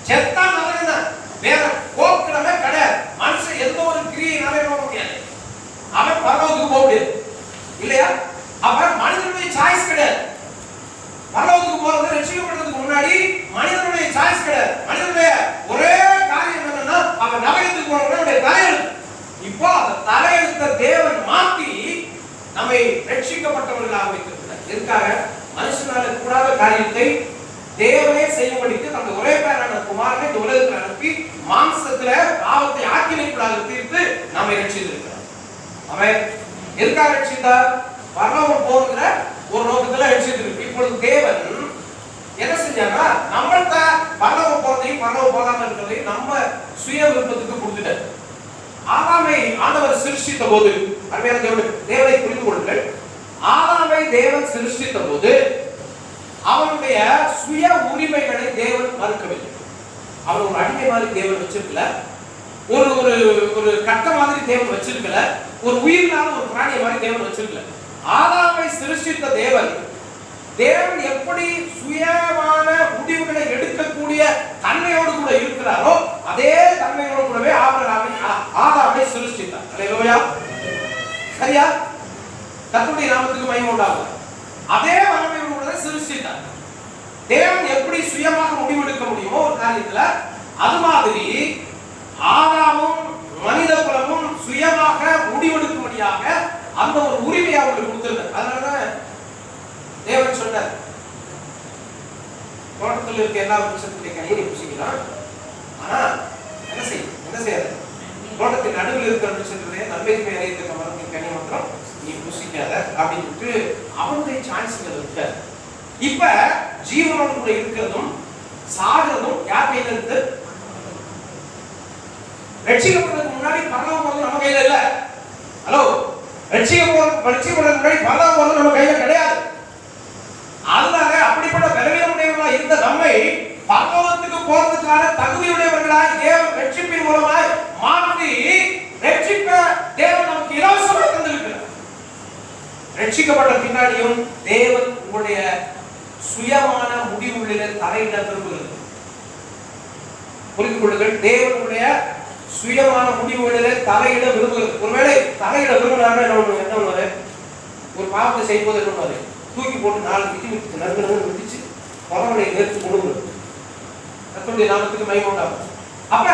செத்தா நரகம் தான், வேற போக்குறவே கிடையாது. மனுஷன் எந்த ஒரு கிரியை நரக முடியாது, அவன் பரலோகத்துக்கு போக முடியாது இல்லையா? அப்ப மனிதனுடைய சாய்ஸ் கிடையாது. பரலோகத்துக்கு போறது ரட்சிக்கப்படுறதுக்கு முன்னாடி மனிதனுடைய சாய்ஸ் கிடையாது. மனிதனுடைய ஒரே காரியம் என்னன்னா அவன் நரகத்துக்கு போறவனுடைய தலையெழுத்து. இப்போ அந்த தலையெழுத்த தேவன் மாற்றி நம்மை ரட்சிக்கப்பட்டவர்களாக வைத்திருக்கிறார். எதுக்காக? மனுஷனால கூடாத காரியத்தை தேவனே செய்யும்படிக்கு தனது ஒரே பேரான குமாரனை இந்த உலகத்தில் அனுப்பி மாம்சத்துல பாவத்தை ஆக்கினைக்குள்ளாக தீர்த்து நம்மை ரட்சித்திருக்கிறார். அவன் எதுக்காக ரட்சித்தார்? பரலோகம் போகிற ஒரு நோக்கத்துல ரட்சித்திருக்கு. இப்பொழுது தேவன் என்ன செஞ்சாங்கன்னா நம்மள்ட்ட பரலோகம் போறதையும் பரலோகம் போகாம இருக்கிறதையும் நம்ம சுய விருப்பத்துக்கு கொடுத்துட்டார். ஆதாமை ஆண்டவர் சிருஷ்டித்த போது, அருமையான தேவனை புரிந்து கொள்ளுங்கள், ஆதாமை தேவன் சிருஷ்டித்த போது அவனுடைய சுய உரிமைகளை தேவன் மறுக்கவில்லை. அவன் ஒரு அடிமை மாதிரி தேவன் வச்சிருக்கல, ஒரு ஒரு ஒரு கட்ட மாதிரி தேவன் வச்சிருக்கல, ஒரு உயிரில்லாத ஒரு பிராணிய மாதிரி தேவன் வச்சிருக்கல. ஆதாமை சிருஷ்டித்த தேவன் எப்படி சுயமான முடிவுகளை எடுக்கக்கூடிய தன்மையோடு கூட இருக்கிறாரோ அதே தன்மையோடு கூடவே ஆதாமை சிருஷ்டித்தார். அல்லேலூயா. சரியா? கர்த்தருடைய நாமத்துக்கு மகிமை உண்டாகும். அதே வல்லமையோடு கூட சிருஷ்டித்தார். தேவன் எப்படி சுயமாக முடிவெடுக்க முடியுமோ ஒரு காரியத்துல, அது மாதிரி ஆதாமும் மனித குலமும் சுயமாக முடிவெடுக்கும்படியாக அந்த ஒரு உரிமையை அவங்களுக்கு கொடுத்திருந்தார். அதனாலதான் தேவன் சொன்னார், தோட்டத்தில் இருக்க எல்லா விருட்சத்துடைய கனியை புசிக்கலாம், ஆனா என்ன செய்யாது, தோட்டத்தின் நடுவில் இருக்கிற விருட்சத்துடைய நன்மைக்கு அறியத்தக்க மரத்தின் கனி மாத்திரம் நீ புசிக்காத அப்படின்னு சொல்லிட்டு அவனுடைய சாய்ஸ்கள் இருக்க. இப்ப ஜீவனோடு கூட இருக்கிறதும் சாகிறதும் யார் கையில இருக்கு? ரட்சிக்கப்படுறதுக்கு முன்னாடி பரலோகம் போறது நம்ம கையில இல்ல. ஹலோ, ரட்சிக்கப்படுறதுக்கு முன்னாடி பரலோகம் போறது நம்ம கையில கிடையாது. அதனால அப்படிப்பட்ட பலவீனமுடையவர்களாக இருந்த நம்மை பரலோகத்துக்கு போறதுக்கான தகுதியுடையவர்களாய் தேவன் ரட்சிப்பின் மூலமாய் மாற்றி ரட்சிக்க தேவன் நமக்கு இலவசமாக தந்திருக்கிறார். ரட்சிக்கப்பட்ட பின்னாடியும் தேவன் உங்களுடைய சுயமான முடிவுகளிலே தலையிட விரும்புகிறது. புரிந்து கொள்ளுங்கள், தேவனுடைய சுயமான முடிவுகளிலே தலையிட விரும்புகிறது. ஒருவேளை தலையிட விரும்பினாங்க என்ன ஒண்ணு, ஒரு பாவத்தை செய்யும்போது என்ன ஒண்ணு தூக்கி போட்டு 4 திட்டி விட்டு நறுக்கு விட்டுச்சு பரவலை நேர்த்து கொடுங்க. கர்த்தருடைய நாமத்துக்கு மகிமை உண்டாகும். அப்ப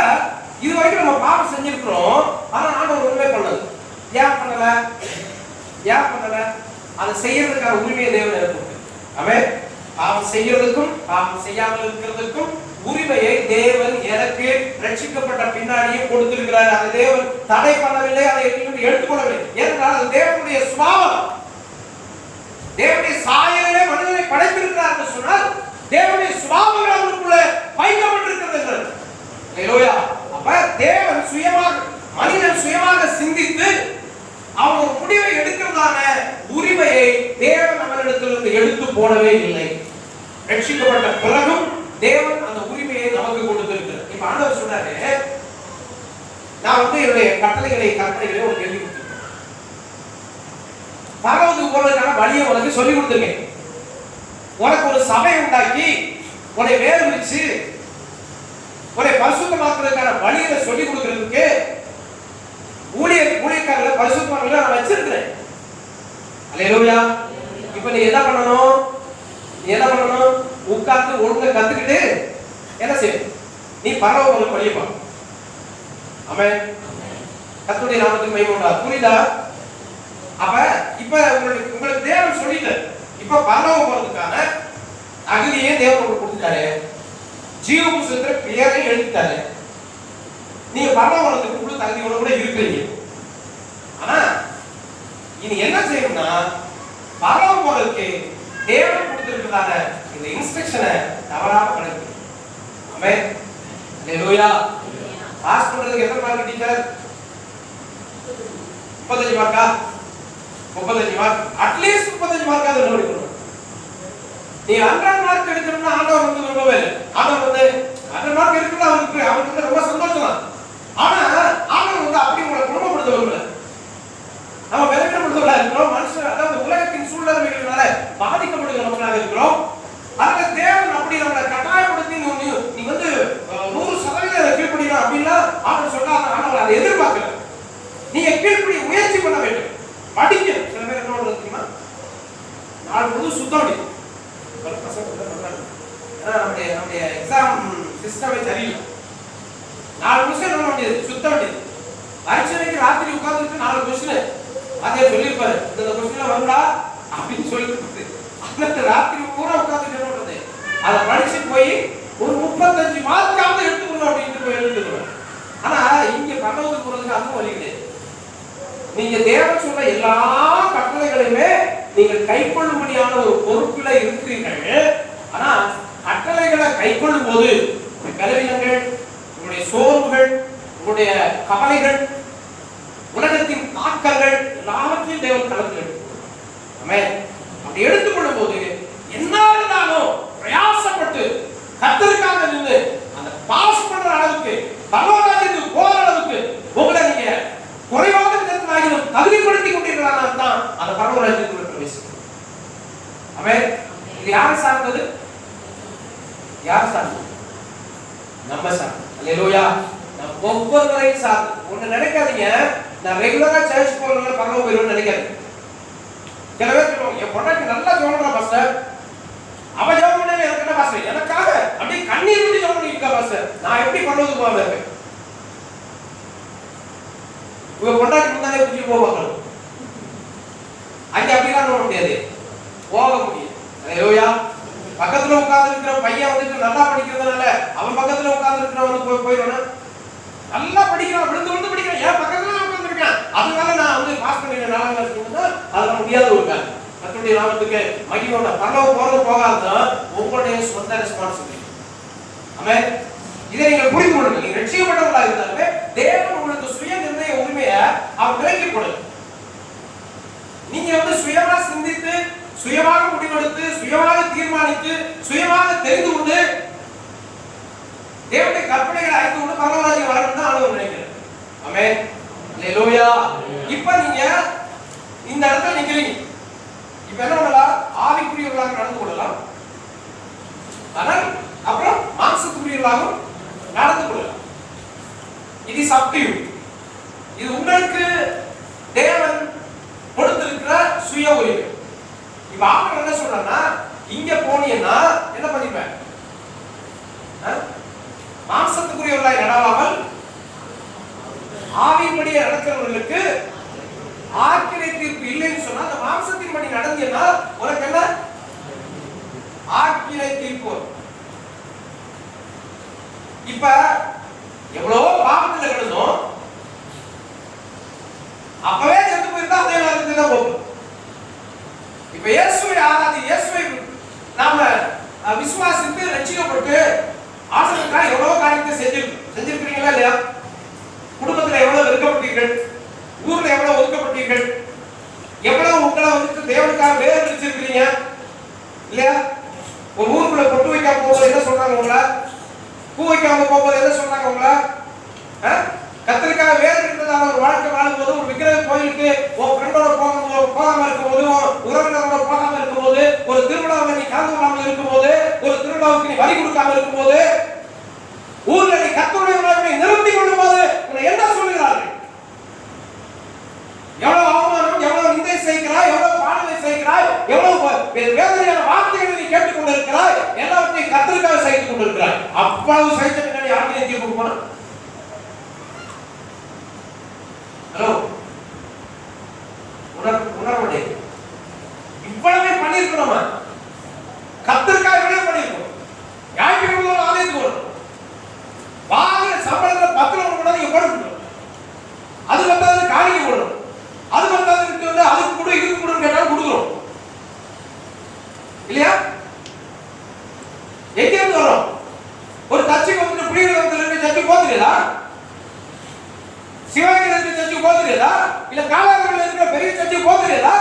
இது வரைக்கும் நம்ம பாவம் செஞ்சிருக்கிறோம், ஆனா ஆண்டவர் ஒண்ணுமே பண்ணல. ஏன் பண்ணல? அதை செய்யறதுக்கான உரிமையை தேவன் ஏற்படுத்து. அவன் பாவம் செய்யறதுக்கும் பாவம் செய்யாமல் இருக்கிறதுக்கும் உரிமையை தேவன் எனக்கு ரட்சிக்கப்பட்ட பின்னாடியே கொடுத்திருக்கிறார். அதை தேவன் தடை பண்ணவில்லை, அதை எடுத்துக்கொள்ளவில்லை. ஏனென்றால் அது தேவனுடைய சுபாவம். தேவனுடைய சாயலிலே மனிதனை படைத்திருக்கிறார் என்று சொன்னால் தேவனுடைய சுபாவங்கள் அவருக்குள்ள வைக்கப்பட்டிருக்கிறது. அல்லேலூயா. அப்ப தேவன் மனிதன் சுயமாக சிந்தித்து அவன் ஒரு முடிவை எடுக்கிறதான உரிமையை தேவன் அவனிடத்திலிருந்து எடுத்து போடவே இல்லை. ரட்சிக்கப்பட்ட பிறகும் தேவன் அந்த உரிமையை நமக்கு கொடுத்திருக்கிறார். இப்ப ஆண்டவர் சொன்னாரு, நான் என்னுடைய கட்டளைகளை ஒரு கேள்வி கொடுத்திருக்கேன். பரலோகத்துக்கு போறதுக்கான வழியை உனக்கு சொல்லி கொடுத்திருக்கேன். உனக்கு ஒரு சபை உண்டாக்கி உன்னை வேறு விரிச்சு உன்னை பரிசுத்தமாக்குறதுக்கான வழியை சொல்லி கொடுக்கிறதுக்கு ஊழியக்காரர்களை பரிசுத்தமாக்குறத நான் வச்சிருக்கிறேன். அல்லேலூயா. இப்ப நீ என்ன பண்ணணும்? உட்கார்ந்து ஒழுங்கா கத்துக்கிட்டு என்ன செய்யணும்? நீ பரலோகத்துக்கு வழியை பா. ஆமென். கர்த்தருடைய நாமத்துக்கு மகிமை உண்டாகட்டும். புரியுதா? அப்ப இப்ப உங்களுக்கு தேவன் சொல்லிட்டாரு, இப்ப பரலோகம் போறதுக்கான தகுதியே தேவன் உங்களுக்கு கொடுத்துட்டாரு. ஜீவ புத்தகத்துல பேரை எழுதிட்டாரு. நீங்க பரலோகத்துக்கு முழு தகுதியோட கூட இருக்கிறீங்க. ஆனா இனி என்ன செய்யணும்னா, பரலோகம் போறதுக்கு தேவன் கொடுத்திருக்கிறதான இந்த இன்ஸ்ட்ரக்ஷனை தவறாம கடைபிடிக்கணும். ஆமென். அல்லேலூயா. பாஸ் பண்றதுக்கு எத்தனை மார்க் டீச்சர்? 35 மார்க்கா? 35 மார்க். அட்லீஸ்ட் 35 மார்க்காவது எடுக்கணும். நீ 100 மார்க் எடுக்கணும்னா ஆண்டவர் விரும்பவே இல்லை. ஆண்டவர் 100 மார்க் எடுக்கணும், அவருக்கு ரொம்ப சந்தோஷம் தான். ஆனா ஆண்டவர் அப்படி உங்களை குணப்படுத்த விரும்பல. நம்ம இருக்கிறோம். மனுஷன் அதாவது உலகத்தின் சூழ்நிலைகளால பாதிக்கப்படுகிற மக்களாக இருக்கிறோம். அதனால தேவன் அப்படி நம்மளை கட்டாயப்படுத்தி நீ வந்து 100% கீழ்ப்படியா அப்படின்னா அவர் சொன்னாங்க. ஆனால் அதை எதிர்பார்க்கல. நீங்க கீழ்ப்படி முயற்சி பண்ண வேண்டும். படிக்க சில பேர் என்ன பண்றது தெரியுமா? நாலு முழு சுத்தம் அடி நம்முடைய எக்ஸாம் சிஸ்டமே சரியில்லை. 4 நிமிஷம் என்ன வேண்டியது சுத்தம் வேண்டியது. பரீட்சைக்கு ராத்திரி உட்கார்ந்துட்டு 4 கொஸ்டின் அதே சொல்லியிருப்பாரு. இந்த கொஸ்டின்ல வருடா அப்படின்னு சொல்லிட்டு அந்த ராத்திரி பூரா உட்கார்ந்துட்டு என்ன பண்றது? அதை படிச்சு போய் ஒரு 35 மார்க்காவது எடுத்துக்கணும் அப்படின்னு போய் எழுதிடுவேன். ஆனா இங்க பரலோகத்துக்கு போறதுக்கு அதுவும் வழி கிடையாது. நீங்க தேவன் சொன்ன எல்லா கட்டளைகளையுமே நீங்கள் கைக்கொள்ளும்படியான ஒரு பொறுப்புல இருக்கிறீர்கள். ஆனா கட்டளைகளை கைக்கொள்ளும் போது பலவீனங்கள், உங்களுடைய சோர்வுகள், உங்களுடைய கவலைகள், உலகத்தின் தாக்கங்கள் எல்லாவற்றையும் தேவன் கலந்து எடுத்துக்கொள்ளும். அப்படி எடுத்துக்கொள்ளும் போது என்னாலும் பிரயாசப்பட்டு கர்த்தருக்காக நின்று அந்த பாஸ் பண்ற அளவுக்கு பரலோகத்துக்கு போற அளவுக்கு உங்களை நீங்க குறைவான விதத்திலாகிலும் தகுதிப்படுத்திக் கொண்டீர்களானால் தான் அந்த பரலோகத்துக்குள்ள பிரவேசிக்கும். ஆமென். இது யார் சார்ந்தது? யார் சார்ந்தது? நம்ம சார்ந்தது. அல்லேலூயா. நம்ம ஒவ்வொருவரையும் சார்ந்தது. ஒண்ணு நினைக்காதீங்க, நான் ரெகுலரா சர்ச் போறதுனால பரலோகம் போயிடுவேன்னு நினைக்காதீங்க. சில பேர் சொல்லுவாங்க, என் பொண்டாட்டி நல்லா ஜெபம் பண்றா பாஸ்டர், அவ ஜெபம் பண்ணவே எனக்கு என்ன பாஸ்டர், எனக்காக அப்படியே கண்ணீர் விட்டு ஜெபம் பண்ணிட்டு இருக்கா பாஸ்டர், நான் எப்படி பரலோகத்துக்கு போகாம இருப்பேன்? உங்க பொண்டாட்டி முன்னாலே குடிச்சு போவாங்க. அங்க அப்படிலாம் பண்ண முடியாது, போக முடியும். அல்லேலூயா. பக்கத்துல உட்கார்ந்து இருக்கிற பையன் வந்துட்டு நல்லா படிக்கிறதுனால அவன் பக்கத்துல உட்கார்ந்து இருக்கிறவனுக்கு போயிடுவானா? நல்லா படிக்கிறான், விழுந்து விழுந்து படிக்கிறான், என் பக்கத்துல உட்கார்ந்துருக்கான், அதனால நான் வந்து பாஸ் பண்ணிடுறேன் 4ஆம் கிளாஸ் சொன்னா அதெல்லாம் முடியாத ஒரு காரியம். கர்த்தருடைய நாமத்துக்கு மகிமை. பரலோகம் போறது போகாதுதான் உங்களுடைய சொந்த ரெஸ்பான்சிபிலிட்டி. ஆமென். இதை நீங்கள் புரிந்து கொள்ளுங்கள். நீங்க ரட்சிக்கப்பட்டவர்களாக இருந்தாலுமே தேவன் உங்களுக்கு சுய நிர்ணய உரிமையை அவர் விலக்கி கொடுங்க. நீங்க வந்து சுயமா சிந்தித்து, சுயமாக முடிவெடுத்து, சுயமாக தீர்மானித்து, சுயமாக தெரிந்து கொண்டு தேவனுடைய கற்பனைகளை அறிந்து கொண்டு பரலோகராஜ்யம் வரணும் தான் ஆண்டவர் நினைக்கிறார். ஆமென். அல்லேலூயா. இப்ப நீங்க இந்த இடத்துல நிக்கிறீங்க. இப்ப என்ன பண்ணலாம்? ஆவிக்குரியவர்களாக நடந்து கொள்ளலாம், ஆனால் அப்புறம் மாம்சத்துக்குரியவர்களாகவும் நடந்து கொள்ளலாம். இது சத்தியம். இது உங்களுக்கு தேவன் கொடுத்திருக்கிற சுய உரிமை. இப்ப ஆண்டவர் என்ன சொல்றாருன்னா, இங்க போனீங்கன்னா என்ன பண்ணிப்பேன்? மாம்சத்துக்குரியவர்களாய் நடவாமல் ஆவியின்படி நடக்கிறவர்களுக்கு ஆக்கினை தீர்ப்பு இல்லைன்னு சொன்னா, அந்த மாம்சத்தின்படி நடந்தீங்கன்னா உனக்கு என்ன ஆக்கினை தீர்ப்பு. இப்ப எவ்வளவு பாவத்துல கிடந்தோம், அப்பவே செத்து போயிருந்தா அதே நேரத்துல தான் போகும். இப்ப இயேசுவை ஆராதி, இயேசுவை நாம விசுவாசித்து ரட்சிக்கப்பட்டு ஆசைக்காக எவ்வளவு காரியத்தை செஞ்சிருக்கிறீங்களா இல்லையா? குடும்பத்துல எவ்வளவு வெறுக்கப்பட்டீர்கள், ஊர்ல எவ்வளவு ஒதுக்கப்பட்டீர்கள், எவ்வளவு உங்களை வந்துட்டு தேவனுக்காக வேறு வச்சிருக்கிறீங்க இல்லையா? ஒரு ஊருக்குள்ள பொட்டு வைக்காம போகும்போது என்ன சொல்றாங்க உங்களை? பூ வைக்காம போகும்போது என்ன சொல்றாங்க உங்களை? கத்திரிக்காக வேறு இருந்ததான ஒரு வாழ்க்கை வாழும்போது, ஒரு விக்கிரக கோயிலுக்கு உன் ஃப்ரெண்டோட போகாம இருக்கும்போது, உறவினரோட போகாம இருக்கும்போது, ஒரு திருவிழாவில் நீ கலந்து கொள்ளாமல் இருக்கும்போது, ஒரு திருவிழாவுக்கு நீ வரி கொடுக்காம இருக்கும்போது, ஊர்ல நீ கர்த்தருடைய நிறுத்திக் கொள்ளும் போது உன்னை என்ன சொல்லுகிறார்கள்? எவ்வளவு அவமானம், எவ்வளவு நிந்தை செய்கிறாய், எவ்வளவு பாடலை செய்கிறாய், எவ்வளவு வேதனையான வார்த்தைகளை நீ கேட்டுக் கொண்டிருக்கிறாய், எல்லாவற்றையும் கர்த்தருக்காக செய்து கொண்டிருக்கிறாய். அவ்வளவு சைத்த பின்னாடி ஆக்கினை தீர்ப்பு போன ஹலோ உணர்வுடைய இவ்வளவே பண்ணிருக்கிறோமா? கர்த்தருக்காக எவ்வளவு பண்ணிருக்கோம்? ஞாயிற்றுக்கிழமை ஆலயத்துக்கு வரணும், வாங்குற சம்பளத்துல 10 ரூபாய் கூட நீங்க போடணும், அது பத்தாது காணிக்கை போடணும், அது பத்தாது வந்து அதுக்கு கூட இதுக்கு கூட கேட்டாலும் கொடுக்குறோம் இல்லையா? எங்க இருந்து வரும்? ஒரு சர்ச்சுக்கு வந்து புளியங்குளத்துல இருக்க சர்ச்சுக்கு போகிறீங்களா? சிவகங்கையில் இருக்க சர்ச்சுக்கு போகிறீங்களா? இல்ல காலாங்கரையில் இருக்கிற பெரிய சர்ச்சுக்கு போகிறீங்களா?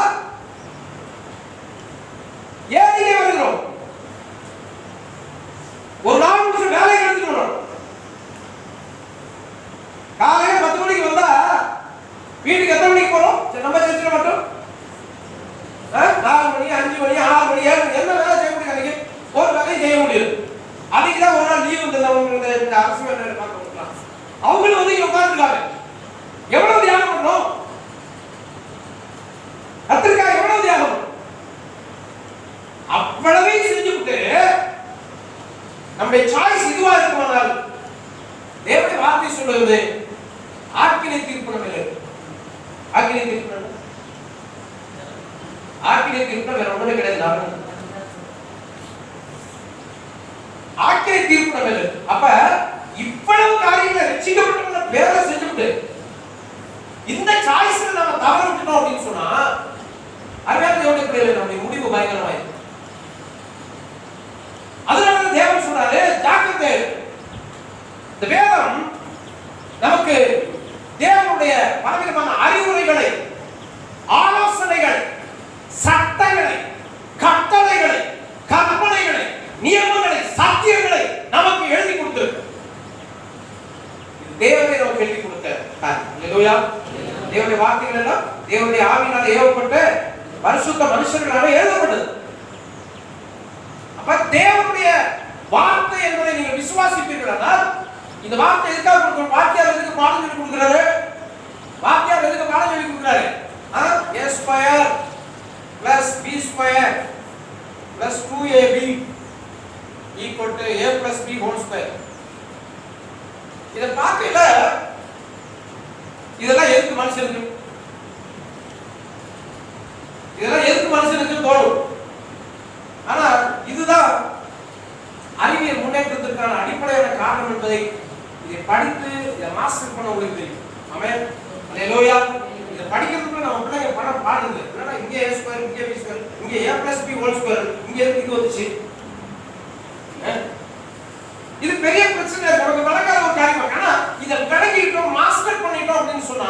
இந்த அரசு வேலையில பார்க்கறவங்க அவங்களும் வந்து இங்க உட்கார்ந்துருக்காங்க. எவ்வளவு தியாகம் பண்ணணும்? கத்திரிக்காய் எவ்வளவு தியாகம்? அவ்வளவே செஞ்சுட்டு நம்முடைய சாய்ஸ் இதுவா இருக்குமானால் தேவனுடைய வார்த்தை சொல்லுவது ஆக்கினை தீர்ப்பு நம்ம இல்லை. ஆக்கினை தீர்ப்பு வேற ஒண்ணுமே கிடையாது. ஆக்கினை தீர்ப்பு நம்ம இல்லை. அப்ப இவ்வளவு காரியங்களை ரட்சிக்கப்பட்ட பேரை செஞ்சுட்டு இந்த சாய்ஸ்ல நம்ம தவற விட்டுட்டோம் அப்படின்னு சொன்னா அருமையான தேவனுடைய பிள்ளைகளே நம்முடைய முடிவு பயங்கரமாயிருக்கும். அதனால தேவன் சொல்றாரு ஜாக்கிரதை. இந்த வேதம் நமக்கு தேவனுடைய பலவிதமான அறிவுரைகளை, ஆலோசனைகள், சட்டங்களை, கட்டளைகளை, கற்பனைகளை, நியமங்களை, சத்தியங்களை நமக்கு எழுதி கொடுத்திருக்கு. தேவனை நமக்கு எழுதி கொடுத்தார். அல்லேலூயா. தேவனுடைய வார்த்தைகள் எல்லாம் தேவனுடைய ஆவியினால் ஏவப்பட்ட பரிசுத்த மனுஷர்களால் எழுதப்பட்டது. அப்ப தேவனுடைய வார்த்தை என்பதை நீங்கள் விசுவாசிப்பீர்களானால் இந்த வார்த்தை எதுக்காக கொடுக்கணும்? வாத்தியார் எதுக்கு பாடம் சொல்லி கொடுக்கிறாரு? வாத்தியார் எதுக்கு பாடம் சொல்லி கொடுக்கிறாரு? a square plus b square plus 2ab equal to a plus b whole square. இத பார்க்கல இதெல்லாம் எதுக்கு மனுஷனுக்கு? இதெல்லாம் எதுக்கு மனுஷனுக்கு தோணும்? ஆனா இதுதான் அறிவியல் முன்னேற்றத்திற்கான அடிப்படையான காரணம் என்பதை இதை படித்து இதை மாஸ்டர் பண்ண உங்களுக்கு தெரியும். ஆமென். அல்லேலூயா. இதை படிக்கிறதுக்கு நம்ம பிள்ளைங்க படம் பாடுது. என்னடா இங்க a ஸ்கொயர், இங்க b ஸ்கொயர், இங்க a plus b whole square, இங்க இது வந்துச்சு. இது பெரிய பிரச்சனை. நமக்கு விளக்காத ஒரு காரியம். ஆனா இதை விளக்கிட்டோம், மாஸ்டர் பண்ணிட்டோம் அப்படின்னு சொன்னா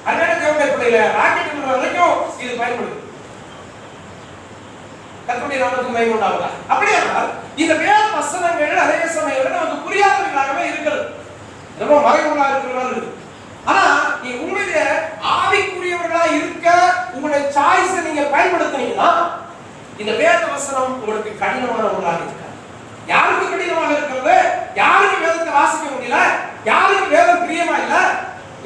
அருமையான தேவனுடைய பிள்ளைகளே ராக்கெட் வரைக்கும் இது பயன்படுது. கர்த்தருடைய நாமத்துக்கு மகிமை உண்டாவதாக. அப்படியானால் இந்த வேத வசனங்கள் அதே சமயம் நமக்கு புரியாதவர்களாகவே இருக்கிறது. ரொம்ப மறைமுகமா இருக்கிறதா இருக்கு. ஆனா நீ உங்களுடைய ஆவிக்குரியவர்களா இருக்க உங்களுடைய சாய்ஸை நீங்க பயன்படுத்தினீங்கன்னா இந்த வேத வசனம் உங்களுக்கு கடினமான ஒன்றாக இருக்காது. யாருக்கு கடினமாக இருக்கிறது? யாருக்கு வேதத்தை வாசிக்க முடியல, யாருக்கு வேதம் பிரியமா இல்ல,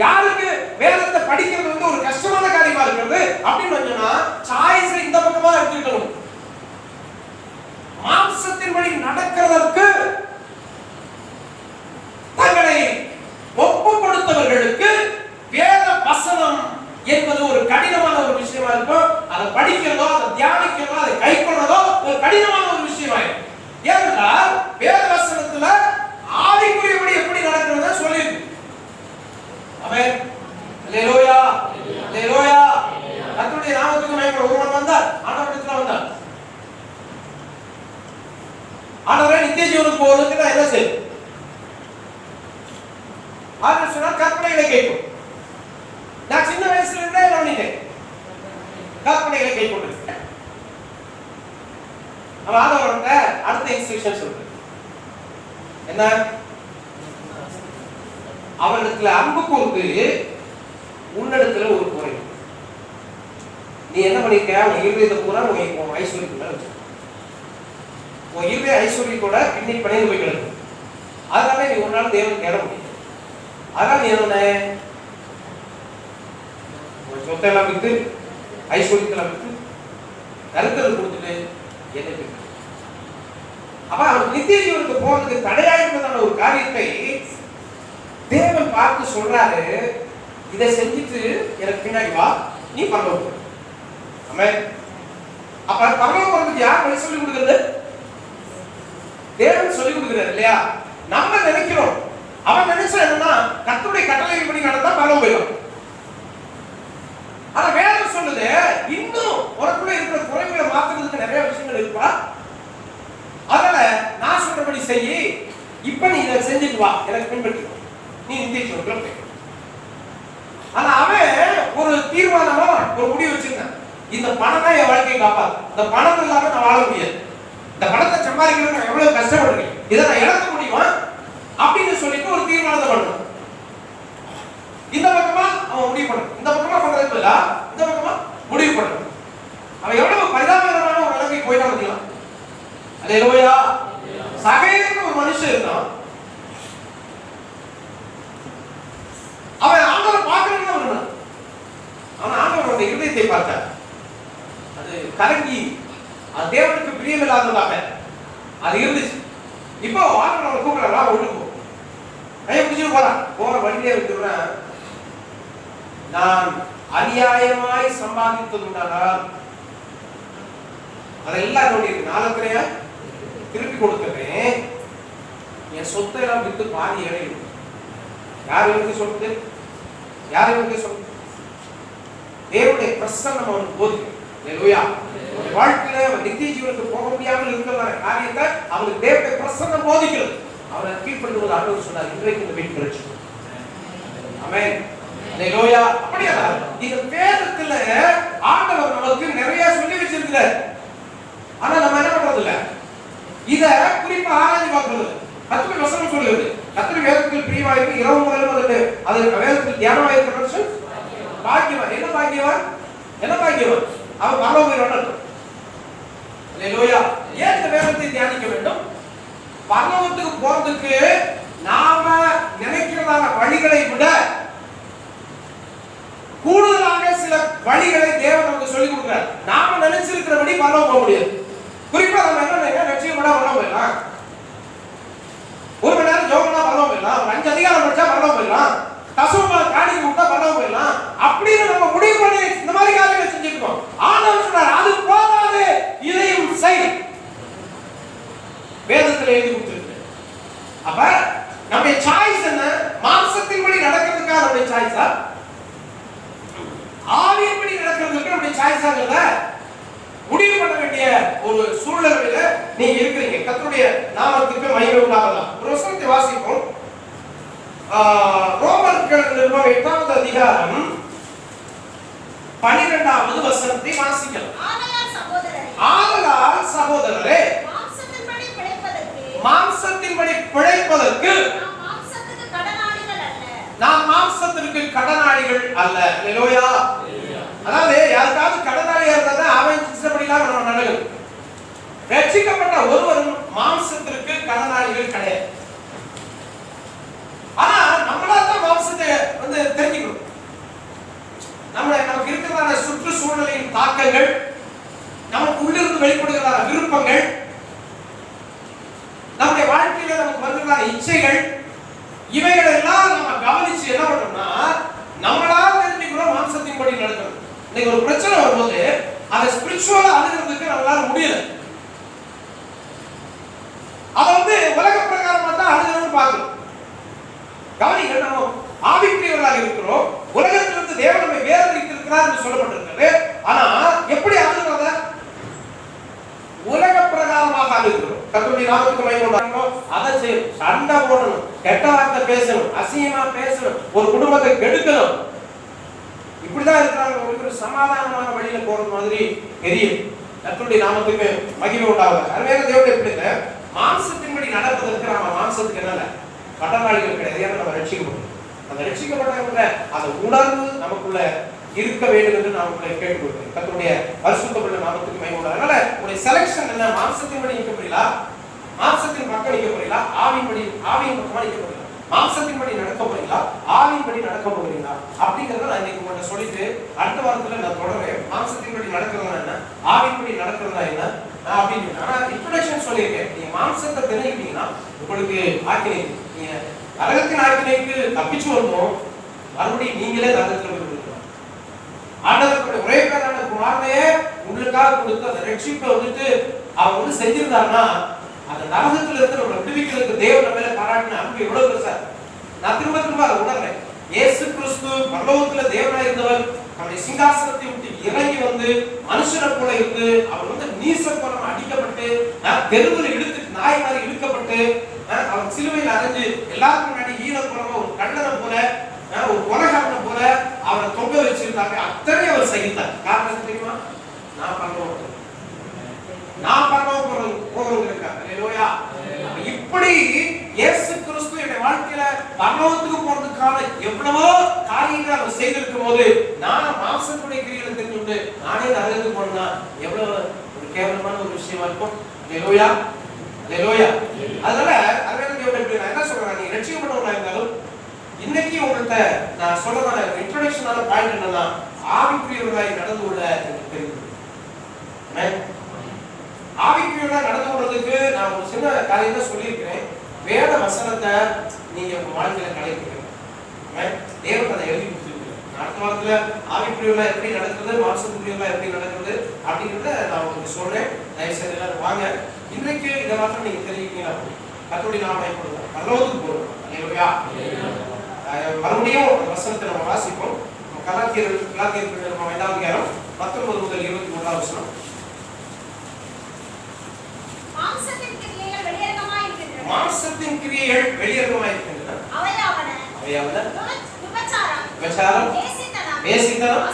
யாருக்கு வேதத்தை படிக்கிறது வந்து ஒரு கஷ்டமான காரியமா இருக்கிறது அப்படின்னு சொன்னா சாய்ஸை இந்த பக்கமா எடுத்துக்கணும். மாம்சத்தின்படி நடக்கிறதற்கு தங்களை ஒப்பு கொடுத்தவர்களுக்கு வேத வசனம் என்பது ஒரு கடினமான ஒரு விஷயமா இருக்கும். அதை படிக்கிறதோ, அதை தியானிக்கிறதோ, அதை கைக்கொள்றதோ ஒரு கடினமான ஒரு விஷயமா இருக்கும். ஏனென்றால் வேத வசனத்துல ஆவிக்குரியபடி எப்படி நடக்கிறத சொல்லியிருக்கு. ஆமென். அல்லேலூயா. அல்லேலூயா. கர்த்தருடைய நாமத்துக்கு மகிமை. ஒருவன் வந்தார், ஆண்டவரிடத்துல வந்தார். ஆண்டவரே நித்திய ஜீவனுக்கு போறதுக்கு நான் என்ன செய்யணும்? ஆண்டவர் சொன்னார் கற்பனைகளை கேட்கும். நான் சின்ன வயசுல இருந்தே என்ன பண்ணிட்டேன்? கற்பனைகளை கேட்கொண்டிருக்கேன். அவன் ஆண்டவர்கிட்ட அடுத்த இன்ஸ்ட்ரக்ஷன் சொல்றேன். என்ன? அவனிடத்துல அன்பு கூர்ந்து உன்னிடத்துல ஒரு குறை. நீ என்ன பண்ணிருக்க? உன் இருதயத்தை பூரா உன் ஐஸ்வர்யத்துக்குள்ள வச்சு உன் இருதய ஐஸ்வர்யத்தோட பின்னி பணிந்து போய் கிடக்கு. அதனால நீ ஒரு நாள் தேவன் தேட முடியும். அதனால நீ என்ன உன் சொத்தை எல்லாம் வித்து ஐஸ்வர்யத்தெல்லாம் வித்து கருத்தல் கொடுத்துட்டு என்ன? அப்ப அவன் நித்திய ஜீவனுக்கு போறதுக்கு தடையாயிருந்ததான ஒரு காரியத்தை தேவன் பார்த்து சொல்றாரு, இதை செஞ்சுட்டு எனக்கு பின்னாடி வா, நீ பரலோகம். ஆமென். அப்ப பரலோகம் போறதுக்கு யார் வழி சொல்லி கொடுக்கிறது? தேவன் சொல்லி கொடுக்கிறார் இல்லையா? நம்ம நினைக்கிறோம். அவன் நினைச்சா என்னன்னா கர்த்தருடைய கட்டளையின்படி நடந்தா பரலோகம் போயிடும். ஆனா வேதம் சொல்லுது இன்னும் உனக்குள்ள இருக்கிற குறைகளை மாத்துறதுக்கு நிறைய விஷயங்கள் இருப்பா. அதனால நான் சொல்றபடி செய்யி, இப்ப நீ இதை செஞ்சுட்டு வா, எனக்கு பின்பற்றி நீ நித்திய ஜீவனுக்குள்ள போய். ஆனா அவன் ஒரு தீர்மானமா ஒரு முடிவு வச்சிருந்தான். இந்த பணம் தான் என் வாழ்க்கையை காப்பாது. இந்த பணம் இல்லாம நான் வாழ முடியாது. இந்த பணத்தை சம்பாதிக்கிறது நான் எவ்வளவு கஷ்டப்படுறேன், இதை நான் இழக்க முடியுமா அப்படின்னு சொல்லிட்டு ஒரு தீர்மானத்தை பண்ணணும். இந்த பக்கமா அவன் முடிவு பண்ணணும். இந்த பக்கமா பண்றது இல்ல, இந்த பக்கமா முடிவு பண்ணணும். அவன் எவ்வளவு பரிதாபகரமான ஒரு நிலைமைக்கு போயிட்டான் பார்த்தீங்களா? அல்லேலூயா. சகைன்னு ஒரு மனுஷன் இருந்தான். அவன் ஆண்டவரை பார்க்கணும்னு விரும்பினான். அவன் ஆண்டவருடைய இருதயத்தை பார்த்தான். அது கலங்கி அது தேவனுக்கு பிரியமில்லாததாக அது இருந்துச்சு. இப்போ ஆண்டவர் அவனை கூப்பிடுறா, ஒழுங்கு கையை பிடிச்சிட்டு போற வழியே விட்டுறேன். நான் அநியாயமாய் சம்பாதித்ததுனால் அதெல்லாம் என்னுடைய நாளத்திலேயே திருப்பி கொடுத்துறேன். என் சொத்தை எல்லாம் விட்டு பாதி இடையில யார் இவனுக்கு சொல்லுது? யார் இவனுக்கு சொல்லுது? தேவனுடைய பிரசன்னம் அவனுக்கு போதிக்கும். வாழ்க்கையில அவன் நித்திய ஜீவனுக்கு போக முடியாமல் இருக்கிற காரியத்தை அவனுக்கு தேவனுடைய பிரசன்னம் போதிக்கிறது. அவனை கீழ்ப்படுத்துவது ஆண்டவர் சொன்னார், இன்றைக்கு இந்த வீட்டு பிரச்சனை. ஆமென். அல்லேலூயா. அப்படியே இந்த வேதத்துல ஆண்டவர் நமக்கு நிறைய சொல்லி வச்சிருக்கிறார். ஆனா நம்ம என்ன பண்றது இல்ல, இத குறிப்பா ஆராய்ச்சி பார்க்கிறது. கர்த்தருடைய வசனம் சொல்லுது, கர்த்தருடைய வேதத்தில் பிரியமாயிருக்கு, இரவு முதலும் அது வேதத்தில் தியானமாயிருக்கிற மனுஷன் பாக்கியவான். என்ன பாக்கியவான்? என்ன பாக்கியவான்? அவன் பரலோகத்தில். அல்லேலூயா. ஏன் இந்த வேதத்தை தியானிக்க வேண்டும்? பரலோகத்துக்கு போறதுக்கு நாம நினைக்கிறதான வழிகளை விட கூடுதலாக சில வழிகளை தேவன் நமக்கு சொல்லிக் கொடுக்கிறார். நாம நினைச்சிருக்கிறபடி பரலோகம் போக முடியாது. குறிப்பா நம்ம என்ன லட்சியப்பட பரலோகம் போயிடலாம், ஒரு மணி நேரம் ஜோகனா பரலோகம் போயிடலாம், 5 அதிகாரம் படிச்சா பரலோகம் போயிடலாம், தசம காணிக்கை கொடுத்தா பரலோகம் போயிடலாம் அப்படின்னு நம்ம முடிவு பண்ணி இந்த மாதிரி காரியங்களை செஞ்சுருக்கோம். ஆண்டவர் சொன்னார், அது போதாது, இதையும் செய். வேதத்தில் எழுதி கொடுத்திருக்கு. அப்ப நம்முடைய சாய்ஸ் என்ன? மாம்சத்தின்படி நடக்கிறதுக்காக நம்முடைய சாய்ஸா, ஆவியின்படி நடக்கிறதுக்கு நம்முடைய சாய்ஸா இல்ல? முடிவு பண்ண வேண்டிய ஒரு சூழ்நிலையில நீங்க இருக்கிறீங்க. கர்த்தருடைய நாமத்துக்கு மகிமை உண்டாகலாம். ஒரு வசனத்தை வாசிப்போம். ரோமர்கள் நிருபம் 8ஆம் அதிகாரம் 12வது வசனத்தை வாசிக்கலாம். ஆதலால் சகோதரரே, மாம்சத்தின்படி பிழைப்பதற்கு நாம் மாம்சத்திற்கு கடனாளிகள் அல்ல. அல்லேலூயா. அதாவது யாருக்காவது கடனாளியா இருந்தா அவன் இஷ்டப்படிலாம் நம்ம நடக்கும். ரட்சிக்கப்பட்ட ஒருவரும் மாம்சத்திற்கு கடனாளிகள் கிடையாது. ஆனா நம்மளா தான் மாம்சத்தை தெரிஞ்சுக்கணும். நமக்கு இருக்கிறதான சுற்றுச்சூழலின் தாக்கங்கள், நமக்கு உள்ளிருந்து வெளிப்படுகிற விருப்பங்கள், நம்முடைய வாழ்க்கையில நமக்கு வருகிற இச்சைகள், இவைகள் எல்லாம் நம்ம கவனிச்சு என்ன பண்றோம்னா நம்மளா தெரிஞ்சுக்கிறோம் மாம்சத்தின்படி நடக்கணும். இன்னைக்கு ஒரு பிரச்சனை வரும்போது அதை ஸ்பிரிச்சுவலா அணுகிறதுக்கு நம்மளால முடியல. அதை உலக பிரகாரமா தான் அணுகணும்னு பார்க்கணும். கவனிங்க, நம்ம ஆவிக்குரியவர்களாக இருக்கிறோம். உலகத்திலிருந்து தேவன் நம்மை வேறு வைத்திருக்கிறார் என்று சொல்லப்பட்டிருக்கிறது. ஆனா எப்படி அணுகிறத? உலக பிரகாரமாக அணுகிறோம். கர்த்தருடைய நாமத்துக்கு மகிமை உண்டாகட்டும். அதை செய்யணும், சண்டை போடணும், கெட்ட வார்த்தை பேசணும், அசிங்கமா பேசணும், ஒரு குடும்பத்தை கெடுக்கணும். இப்படிதான் இருக்கிறாங்க. ஒரு சமாதானமான வழியில போறது மாதிரி தெரியும். கர்த்தருடைய நாமத்துக்கு மகிமை உண்டாகட்டும். அருமையான தேவனுடைய பிள்ளைகளே, மாம்சத்தின்படி நடப்பதற்கு நாம மாம்சத்துக்கு என்னல்ல கடனாளிகள் கிடையாது. ஏன்னா நம்ம ரட்சிக்கப்பட்டோம். அந்த ரட்சிக்கப்பட்டவங்க அதை உணர்வு நமக்குள்ள இருக்க வேண்டும் என்று நான் உங்களை கேட்டுக்கொள்கிறேன். கர்த்தருடைய பரிசுத்தமுள்ள நாமத்துக்கு மகிமை உண்டாகட்டும். அதனால உங்களுடைய செலக்ஷன் என்ன? மாம்சத்தின்படி நிற்க போறீங்களா, மாம்சத்தின் பக்கம் நிற்க போறீங்களா, ஆவியின் பக்கமா நிற்க போறீங்களா? மாம்சத்தின்படி நடக்க போறீங்களா, ஆவியின்படி நடக்க போறீங்களா அப்படிங்கறத நான் இன்னைக்கு உங்கள்ட்ட சொல்லிட்டு அடுத்த வாரத்துல நான் தொடர்றேன். மாம்சத்தின்படி நடக்கிறதா என்ன, ஆவியின்படி நடக்கிறதா என்ன அப்படின்னு. ஆனா இன்ட்ரோடக்ஷன் சொல்லியிருக்கேன். நீங்க மாம்சத்தை தெரிஞ்சுக்கிட்டீங்கன்னா உங்களுக்கு ஆக்கினை, நீங்க நரகத்தின் ஆக்கினைக்கு தப்பிச்சு வந்தோம், மறுபடியும் நீங்களே நரகத்துல போய் கொடுக்கலாம். ஆண்டவருடைய ஒரே பேரான குமாரனையே உங்களுக்காக கொடுத்து அந்த ரட்சிப்பை அவர் செஞ்சிருந்தாருன்னா அந்த நரகத்துல இருந்து நம்ம விடுவிக்கிறதுக்கு தேவன் மேல பாராட்டின அன்பு எவ்வளவு பெருசா. நான் திரும்ப திரும்ப அதை உணர்றேன். இயேசு கிறிஸ்து பரலோகத்துல தேவனாய் இருந்தவர் நம்முடைய சிங்காசனத்தை விட்டு இறங்கி மனுஷனை போல இருந்து அவர் நீசப்பரம் அடிக்கப்பட்டு தெருவில் இழுத்து நாய் மாதிரி இழுக்கப்பட்டு அவர் சிலுவையில் அரைஞ்சு எல்லாருக்கும் முன்னாடி ஈனப்புறமா ஒரு கண்ணனை போல ஒரு கொலைகாரனை போல அவரை தொங்க வச்சிருந்தாங்க. அத்தனை அவர் சகித்தார். காரணம் தெரியுமா? நான் பரலோகம் போகிறவங்க இருக்காங்க. இப்படி இயேசு கிறிஸ்து என்னுடைய வாழ்க்கையில பரலோகத்துக்கு போறதுக்கான எவ்வளவோ காரியங்களை அவர் செய்திருக்கும் போது நான் மாம்சத்துடைய கிரியைகளை தெரிஞ்சுட்டு நானே நரகத்துக்கு போனா எவ்வளவு ஒரு கேவலமான ஒரு விஷயமா இருக்கும். ஹalleluya. அதனால அருமையான தேவனுடைய பிள்ளைகளே, நான் என்ன சொல்றேன், நீங்க ரட்சிக்கப்பட்டவங்களா இருந்தாலும் இன்னைக்கு உங்கள்ட்ட நான் சொல்றதான இன்ட்ரோடக்ஷனான பாயிண்ட் என்னன்னா, ஆவிக்குரியவர்களாய் நடந்து கொள்ள எனக்கு தெரியும். ஆமென். ஆவிக்குரியவர்களாய் நடந்து கொள்றதுக்கு நான் ஒரு சின்ன காரியத்தை சொல்லியிருக்கிறேன். வேத வசனத்தை நீங்க உங்க வாழ்க்கையில கடைபிடிக்கணும். ஆமென். தேவன் அதை எழுதி கொடுத்திருக்கிறார். அடுத்த வாரத்துல ஆவிக்குரியவர்களா எப்படி நடக்கிறது, மாம்சக்குரியவர்களா எப்படி நடக்கிறது அப்படிங்கறத நான் உங்களுக்கு சொல்றேன். தயவு செய்து எல்லாரும் வாங்க. இன்றைக்கு இதை மாத்திரம் நீங்க தெரிவிக்கீங்கன்னா கர்த்தருடைய நாமம் மகிமைப்படுவார். பரலோகத்துக்கு போறோம். ஹalleluya. மறுபடியும் அந்த வசனத்தை நம்ம வாசிப்போம். கலாத்தியர் 5ஆம் அதிகாரம் 19 முதல் 21 வசனம். மாம்சத்தின் கிரியைகள் வெளியரங்கமாய் இருக்கின்றன. மாம்சத்தின் கிரியைகள் வெளியரங்கமாய் இருக்கின்றன. அவையாவன விபச்சாரம், வேசித்தனம்,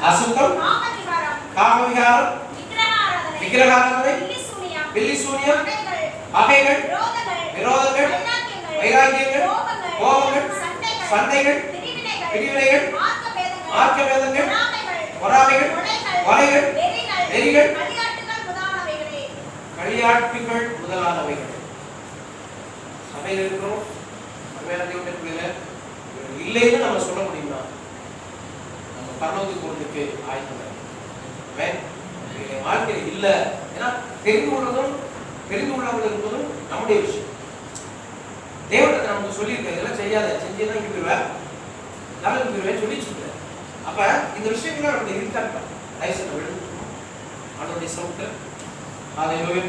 அசுத்தம், காமவிகாரம், விக்கிரகாராதனை, பில்லிசூனியம், பகைகள், விரோதங்கள், வைராக்கியங்கள், கோபங்கள், சண்டைகள், பிரிவினைகள், மார்க்கபேதங்கள், பொறாமைகள், கொலைகள், வெறிகள், களியாட்டுகள் முதலானவைகள். சபையில் இருக்கிறோம், இல்லைன்னு நம்ம சொல்ல முடியுமா? நம்ம பரலோகத்துக்கு போறதுக்கு ஆயத்தம். வாழ்க்கையில் இல்லை, ஏன்னா தெரிந்து கொள்வதும் தெரிந்து கொள்ளாமல் இருப்பதும் நம்முடைய விஷயம். தேவனை நமக்கு சொல்லியிருக்க, இதெல்லாம் செய்யாத, செஞ்சேன்னா இங்க போயிருவேன், நல்லது போயிருவேன் சொல்லி சொல்றேன். அப்ப இந்த விஷயங்கள நமக்கு இருக்காங்க. தயவுசெய்து விழுந்து அவனுடைய சவுட்டு அதை நோய்